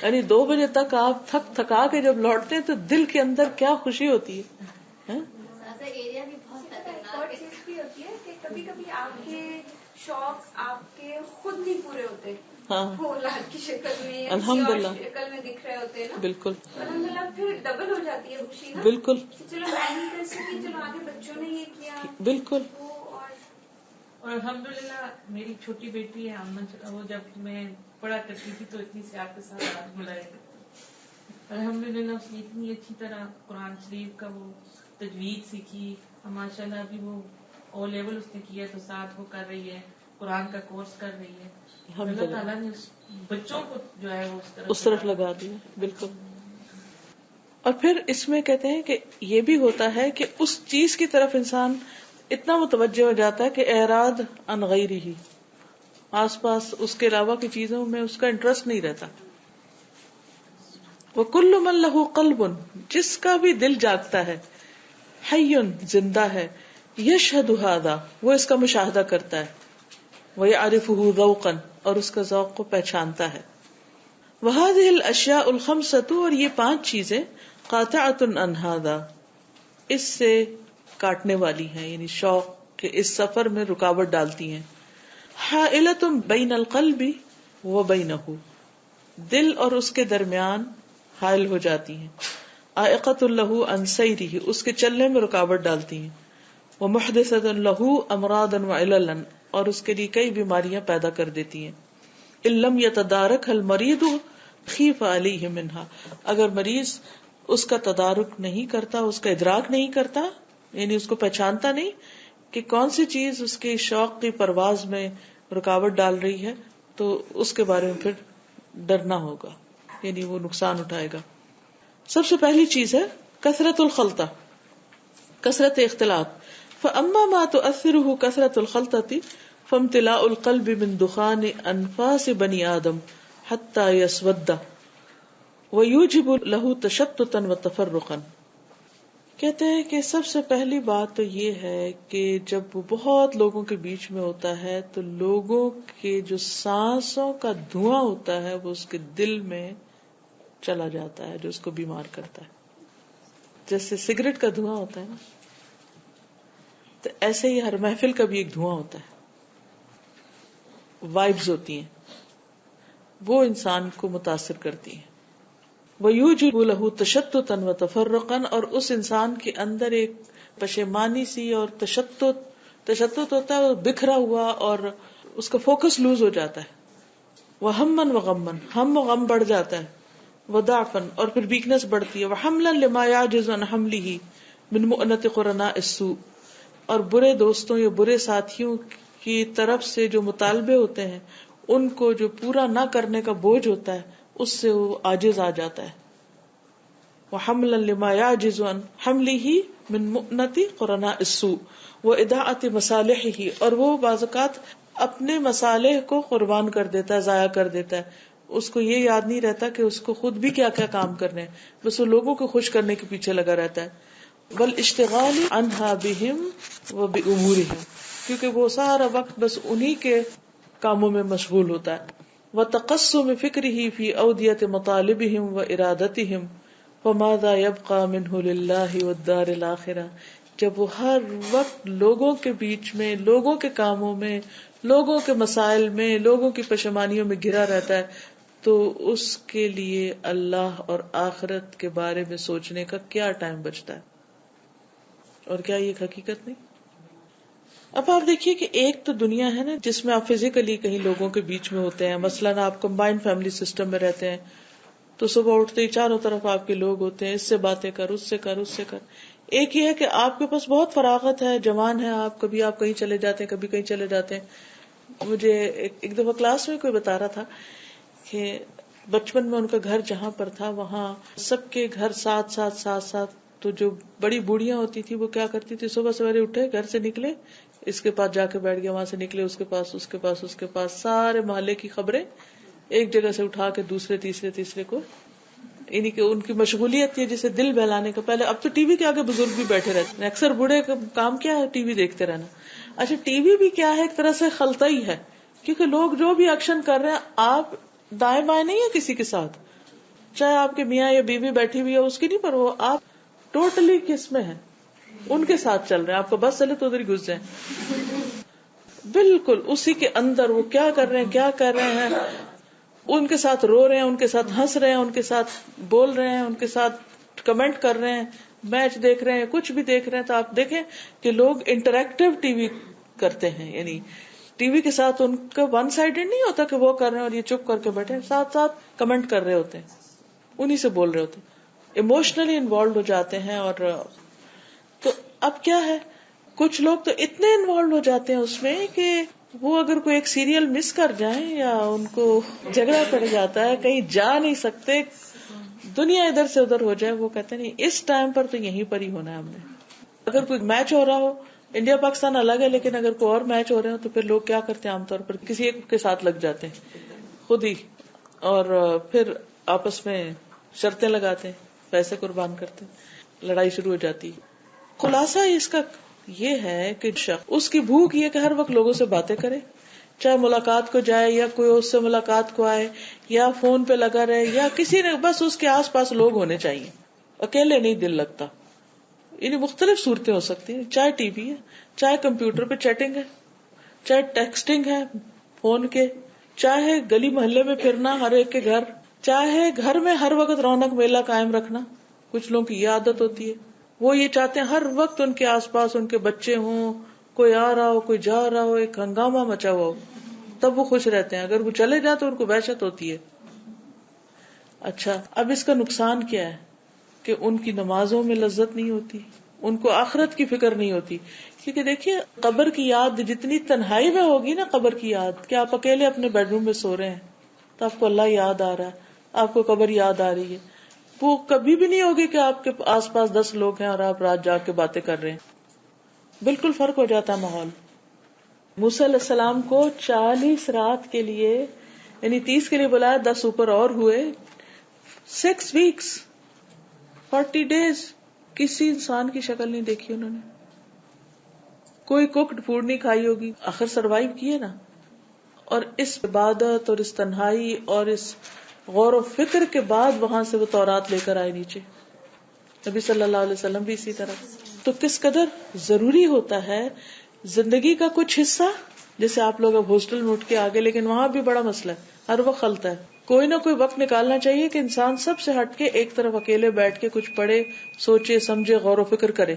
یعنی 2 بجے تک آپ تھکا کے جب لوٹتے ہیں تو دل کے اندر کیا خوشی ہوتی ہے. ایریا بھی بہت خطرناک اور چیز بھی ہوتی ہے کہ کبھی کبھی آپ کے شوق آپ کے خود نہیں پورے ہوتے، وہ اولاد کی شکل میں الحمدللہ شکل میں دکھ رہے ہوتے ہیں نا. بالکل الحمدللہ پھر ڈبل ہو جاتی ہے خوشی نا. بالکل چلو میں نہیں کر سکی، چلو آگے بچوں نے یہ کیا. بالکل. اور الحمدللہ میری چھوٹی بیٹی ہے امن، وہ جب میں پڑھا کرتی تھی تو اتنی سے آپ کے ساتھ ہاتھ ملایا کرتی. الحمدللہ اس نے اتنی اچھی طرح قرآن شریف کا وہ تجوید سیکھی، ماشاء اللہ ابھی وہ او لیول اس نے کیا تو ساتھ وہ کر رہی ہے، قرآن کا کورس کر رہی ہے. اللہ تعالیٰ نے بچوں کو جو ہے وہ اس طرف لگا دیا. بالکل. اور پھر اس میں کہتے ہیں کہ یہ بھی ہوتا ہے کہ اس چیز کی طرف انسان اتنا متوجہ ہو جاتا ہے کہ اعراض عن غیرہ ہی، آس پاس اس کے علاوہ کی چیزوں میں اس کا انٹرسٹ نہیں رہتا. وَكُلُّ مَن لَهُ قَلْبٌ، جس کا بھی دل جاگتا ہے، حیٌّ زندہ ہے، یشہد ھذا وہ اس کا مشاہدہ کرتا ہے، وَيَعْرِفُهُ ذَوْقًا اور اس کا ذوق کو پہچانتا ہے. وَهَذِهِ الْأَشْيَاءُ الْخَمْسَةُ اور یہ 5 چیزیں قاطعۃ عن ھذا اس سے کاٹنے والی ہیں، یعنی شوق کے اس سفر میں رکاوٹ ڈالتی ہیں. حائلۃ بین القلب وبینہ دل اور اس کے درمیان حائل ہو جاتی ہیں. عائقۃ لہ عن سیرہ اس کے چلنے میں رکاوٹ ڈالتی ہیں. ومحدثۃ لہ امراضا وعللا اور اس کے لیے کئی بیماریاں پیدا کر دیتی ہیں. ان لم یتدارک المریض خیف علیہ منہا اگر مریض اس کا تدارک نہیں کرتا، اس کا ادراک نہیں کرتا، یعنی اس کو پہچانتا نہیں کہ کون سی چیز اس کی شوق کی پرواز میں رکاوٹ ڈال رہی ہے، تو اس کے بارے میں پھر ڈرنا ہوگا. یعنی وہ نقصان اٹھائے گا. سب سے پہلی چیز ہے کثرت الخلطہ، کثرت اختلاط. فاما ما تؤثره کثرت الخلطة فامتلاء القلب من دخان انفاس بنی آدم حتى يسود ويوجب له تشتتا وتفرقا. کہتے ہیں کہ سب سے پہلی بات تو یہ ہے کہ جب وہ بہت لوگوں کے بیچ میں ہوتا ہے تو لوگوں کے جو سانسوں کا دھواں ہوتا ہے وہ اس کے دل میں چلا جاتا ہے، جو اس کو بیمار کرتا ہے. جیسے سگریٹ کا دھواں ہوتا ہے نا، تو ایسے ہی ہر محفل کا بھی ایک دھواں ہوتا ہے، وائبز ہوتی ہیں، وہ انسان کو متاثر کرتی ہیں. وَيُوجِبُ لَهُ تَشَتُّتًا وَتَفَرُّقًا، اور اس انسان کے اندر ایک پشیمانی سی اور تشتت ہوتا ہے، بکھرا ہوا، اور اس کا فوکس لوز ہو جاتا ہے. وَهَمًّا وَغَمًّا، ہم و غم بڑھ جاتا ہے. وَضَعْفًا، اور پھر ویکنس بڑھتی ہے. وَحَمْلًا لِمَا يَعْجِزُ عَنْ حَمْلِهِ مِنْ مُؤْنَةِ قُرَنَاءِ السُّوءِ، اور برے دوستوں یا برے ساتھیوں کی طرف سے جو مطالبے ہوتے ہیں ان کو جو پورا نہ کرنے کا بوجھ ہوتا ہے اس سے وہ عاجز آ جاتا ہے. وَحَمْلًا لِمَا يَعْجِزُ عَنْ حَمْلِهِ مِنْ مُؤْنَةِ قُرَنَاءِ السُّوءِ وَإِضَاعَةِ مَصَالِحِهِ، اور وہ بعض اوقات اپنے مصالح کو قربان کر دیتا ہے، ضائع کر دیتا ہے. اس کو یہ یاد نہیں رہتا کہ اس کو خود بھی کیا کیا کام کرنے ہیں، بس وہ لوگوں کو خوش کرنے کے پیچھے لگا رہتا ہے. وَالْإِشْتِغَالِ عَنْهَا بِهِمْ وَبِأُمُورِهِمْ، کیونکہ وہ سارا وقت بس انہی کے کاموں میں مشغول ہوتا ہے. وَتَقَسُّمِ فِكْرِهِ فِي أَوْدِيَةِ مَطَالِبِهِمْ وَإِرَادَتِهِمْ فَمَاذَا يَبْقَى مِنْهُ لِلَّهِ وَالدَّارِ الْآخِرَةِ. جب وہ ہر وقت لوگوں کے بیچ میں، لوگوں کے کاموں میں، لوگوں کے مسائل میں، لوگوں کی پشیمانیوں میں گھرا رہتا ہے تو اس کے لیے اللہ اور آخرت کے بارے میں سوچنے کا کیا ٹائم بچتا ہے؟ اور کیا یہ حقیقت نہیں؟ اب آپ دیکھیے کہ ایک تو دنیا ہے نا جس میں آپ فزیکلی کہیں لوگوں کے بیچ میں ہوتے ہیں، مثلاً آپ کمبائنڈ فیملی سسٹم میں رہتے ہیں تو صبح اٹھتے ہی چاروں طرف آپ کے لوگ ہوتے ہیں، اس سے باتیں کر، اس سے کر، اس سے کر. ایک یہ ہے کہ آپ کے پاس بہت فراغت ہے، جوان ہے آپ، کبھی آپ کہیں چلے جاتے ہیں، کبھی کہیں چلے جاتے ہیں. مجھے ایک دفعہ کلاس میں کوئی بتا رہا تھا کہ بچپن میں ان کا گھر جہاں پر تھا وہاں سب کے گھر ساتھ، تو جو بڑی بوڑھیاں ہوتی تھی وہ کیا کرتی تھی، صبح سویرے اٹھے، گھر سے نکلے، اس کے پاس جا کے بیٹھ گیا، وہاں سے نکلے اس کے پاس سارے محلے کی خبریں ایک جگہ سے اٹھا کے دوسرے تیسرے کو، یعنی کہ ان کی مشغولیت یہ جسے دل بہلانے کا. پہلے اب تو ٹی وی کے آگے بزرگ بھی بیٹھے رہتے ہیں، اکثر بوڑھے کا کام کیا ہے، ٹی وی دیکھتے رہنا. اچھا ٹی وی بھی کیا ہے، ایک طرح سے خلطہ ہی ہے، کیونکہ لوگ جو بھی ایکشن کر رہے ہیں آپ دائیں بائیں نہیں ہے کسی کے ساتھ، چاہے آپ کے میاں یا بیوی بیٹھی ہوئی ہے اس کی نہیں، پر وہ آپ ٹوٹلی کس میں ہے، ان کے ساتھ چل رہے ہیں. آپ کو بس چلے تو ادھر ہی گھس جائیں، بالکل اسی کے اندر وہ کیا کر رہے ہیں، ان کے ساتھ رو رہے ہیں، ان کے ساتھ ہنس رہے ہیں، ان کے ساتھ بول رہے ہیں، ان کے ساتھ کمنٹ کر رہے ہیں، میچ دیکھ رہے ہیں، کچھ بھی دیکھ رہے ہیں. تو آپ دیکھیں کہ لوگ انٹریکٹیو ٹی وی کرتے ہیں، یعنی ٹی وی کے ساتھ ان کا ون سائیڈڈ نہیں ہوتا کہ وہ کر رہے ہیں اور یہ چپ کر کے بیٹھے، ساتھ کمنٹ کر رہے ہوتے ہیں، انہی سے بول رہے ہوتے ہیں، ایموشنلی انوالوڈ ہو جاتے ہیں. اور تو اب کیا ہے، کچھ لوگ تو اتنے انوالوڈ ہو جاتے ہیں اس میں کہ وہ اگر کوئی ایک سیریل مس کر جائیں یا ان کو جھگڑا پڑ جاتا ہے، کہیں جا نہیں سکتے، دنیا ادھر سے ادھر ہو جائے، وہ کہتے ہیں نہیں اس ٹائم پر تو یہیں پر ہی ہونا ہے ہم نے. اگر کوئی میچ ہو رہا ہو، انڈیا پاکستان الگ ہے، لیکن اگر کوئی اور میچ ہو رہے ہو تو پھر لوگ کیا کرتے ہیں، عام طور پر کسی ایک کے ساتھ لگ جاتے ہیں خود ہی، اور پھر آپس میں شرطیں لگاتے ہیں، پیسے قربان کرتے ہیں، لڑائی شروع ہو جاتی. خلاصہ اس کا یہ ہے کہ اس کی بھوک یہ کہ ہر وقت لوگوں سے باتیں کرے، چاہے ملاقات کو جائے یا کوئی اس سے ملاقات کو آئے یا فون پہ لگا رہے یا کسی نے، بس اس کے آس پاس لوگ ہونے چاہیے، اکیلے نہیں دل لگتا. یعنی مختلف صورتیں ہو سکتی ہیں، چاہے ٹی وی ہے، چاہے کمپیوٹر پہ چیٹنگ ہے، چاہے ٹیکسٹنگ ہے فون کے، چاہے گلی محلے میں پھرنا ہر ایک کے گھر، چاہے گھر میں ہر وقت رونق میلہ قائم رکھنا. کچھ لوگوں کی یہ عادت ہوتی ہے، وہ یہ چاہتے ہیں ہر وقت ان کے آس پاس ان کے بچے ہوں، کوئی آ رہا ہو، کوئی جا رہا ہو، ایک ہنگامہ مچا ہوا ہو، تب وہ خوش رہتے ہیں. اگر وہ چلے جائیں تو ان کو وحشت ہوتی ہے. اچھا اب اس کا نقصان کیا ہے کہ ان کی نمازوں میں لذت نہیں ہوتی، ان کو آخرت کی فکر نہیں ہوتی. کیونکہ دیکھیے قبر کی یاد جتنی تنہائی میں ہوگی نا، قبر کی یاد کہ آپ اکیلے اپنے بیڈ روم میں سو رہے ہیں تو آپ کو اللہ یاد آ رہا ہے، آپ کو قبر یاد آ رہی ہے. وہ کبھی بھی نہیں ہوگی کہ آپ کے آس پاس 10 لوگ ہیں اور آپ رات جا کے باتیں کر رہے ہیں. بالکل فرق ہو جاتا ہے ماحول. موسیٰ علیہ السلام کو 40 رات کے لیے یعنی 30 کے لیے بلایا, 10 اوپر اور ہوئے. 6 weeks 40 days کسی انسان کی شکل نہیں دیکھی انہوں نے, کوئی کوکڈ فوڈ نہیں کھائی ہوگی, آخر سروائیو کیے نا. اور اس عبادت اور اس تنہائی اور اس غور و فکر کے بعد وہاں سے وہ تورات لے کر آئے نیچے. نبی صلی اللہ علیہ وسلم بھی اسی طرح. تو کس قدر ضروری ہوتا ہے زندگی کا کچھ حصہ, جیسے آپ لوگ اب ہاسٹل میں اٹھ کے آگے, لیکن وہاں بھی بڑا مسئلہ ہے, ہر وقت خلتا ہے. کوئی نہ کوئی وقت نکالنا چاہیے کہ انسان سب سے ہٹ کے ایک طرف اکیلے بیٹھ کے کچھ پڑھے, سوچے, سمجھے, غور و فکر کرے.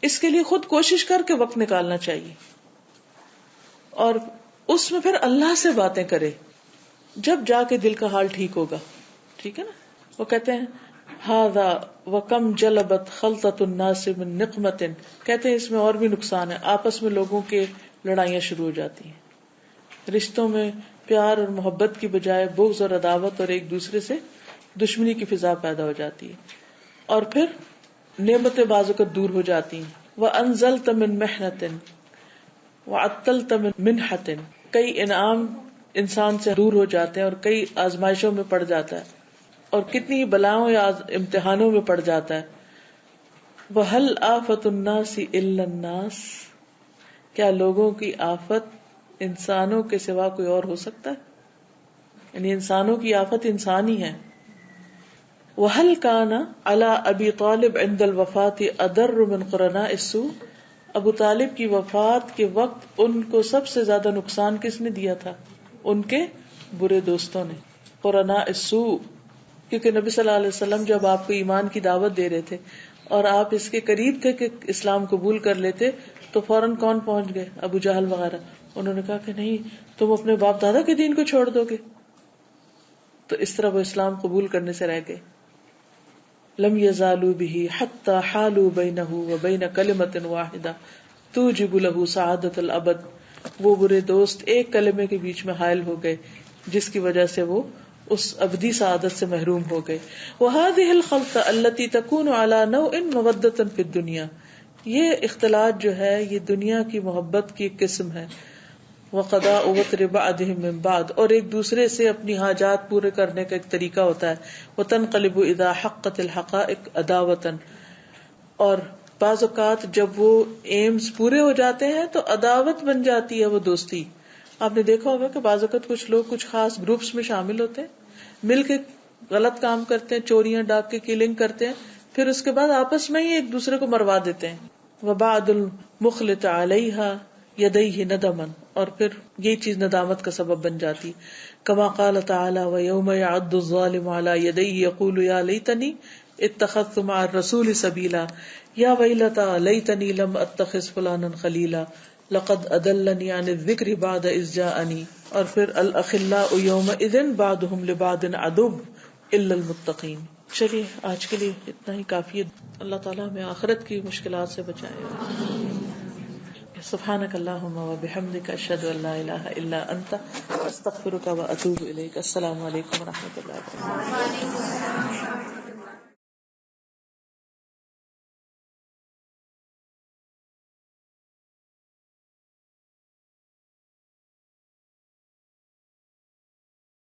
اس کے لیے خود کوشش کر کے وقت نکالنا چاہیے, اور اس میں پھر اللہ سے باتیں کرے, جب جا کے دل کا حال ٹھیک ہوگا. ٹھیک ہے نا. وہ کہتے ہیں ہذا وکم جلبت خلطۃ الناس من نقمۃ, کہتے ہیں اس میں اور بھی نقصان ہے. آپس میں لوگوں کے لڑائیاں شروع ہو جاتی ہیں, رشتوں میں پیار اور محبت کی بجائے بغض اور عداوت اور ایک دوسرے سے دشمنی کی فضا پیدا ہو جاتی ہے, اور پھر نعمتیں بعض اوقات دور ہو جاتی ہیں. وانزلت من محنۃ وعطلت من منحۃ, کئی انعام انسان سے دور ہو جاتے ہیں اور کئی آزمائشوں میں پڑ جاتا ہے, اور کتنی بلاؤں یا امتحانوں میں پڑ جاتا ہے. وَهَلْ آفَةُ النَّاسِ إِلَّا النَّاسِ, کیا لوگوں کی آفت انسانوں کے سوا کوئی اور ہو سکتا ہے؟ یعنی انسانوں کی آفت انسان ہی ہے. وَهَلْ كَانَ عَلَىٰ أَبِي طَالِبْ عِنْدَ الْوَفَاةِ أَضَرُّ مِنْ قُرَنَاءِ السُّوءِ, ابو طالب کی وفات کے وقت ان کو سب سے زیادہ نقصان کس نے دیا تھا؟ ان کے برے دوستوں نے. قرناء السوء, کیونکہ نبی صلی اللہ علیہ وسلم جب آپ کو ایمان کی دعوت دے رہے تھے اور آپ اس کے قریب تھے کہ اسلام قبول کر لیتے, تو فوراً کون پہنچ گئے؟ ابو جہل وغیرہ. انہوں نے کہا کہ نہیں, تم اپنے باپ دادا کے دین کو چھوڑ دو گے. تو اس طرح وہ اسلام قبول کرنے سے رہ گئے. لم يزالوا به حتى حالوا بينه وبين كلمة واحدة توجب له سعادة الابد, وہ برے دوست ایک کلمے کے بیچ میں حائل ہو گئے جس کی وجہ سے وہ اس ابدی سعادت سے محروم ہو گئے. وهذه الخلطة التي تكون على نوع مودة في الدنيا, یہ اختلاط جو ہے یہ دنیا کی محبت کی ایک قسم ہے. وقضاء وتر بعضهم من بعض, اور ایک دوسرے سے اپنی حاجات پورے کرنے کا ایک طریقہ ہوتا ہے. وتنقلب اذا حقت الحقائق عداوة, اور بعض اوقات جب وہ ایمز پورے ہو جاتے ہیں تو عداوت بن جاتی ہے وہ دوستی. آپ نے دیکھا ہوگا کہ بعض اوقات کچھ لوگ کچھ خاص گروپس میں شامل ہوتے ہیں, مل کے غلط کام کرتے ہیں, چوریاں ڈاکے کلنگ کرتے ہیں, پھر اس کے بعد آپس میں ہی ایک دوسرے کو مروا دیتے ہیں. وبعد المخلط علیہا یدیہ ندما, اور پھر یہ چیز ندامت کا سبب بن جاتی. کما قال تعالی ویوم یعض الظالم علی یدیہ یقول یا لیتنی اتخذت مع الرسول سبیلا یا ویلتا لیتنی لم اتخذ فلانا خلیلا لقد اضلنی عن الذکر بعد اذ جاءنی. اور پھر الاخلاء یومئذ بعضهم لبعض عدو الا المتقین. چلیے آج کے لیے اتنا ہی کافی ہے. اللہ تعالیٰ ہمیں آخرت کی مشکلات سے بچائے. سبحانک اللہم وبحمدک اشہد ان لا الہ الا انت استغفرک واتوب الیک. السلام علیکم ورحمۃ اللہ وبرکاتہ.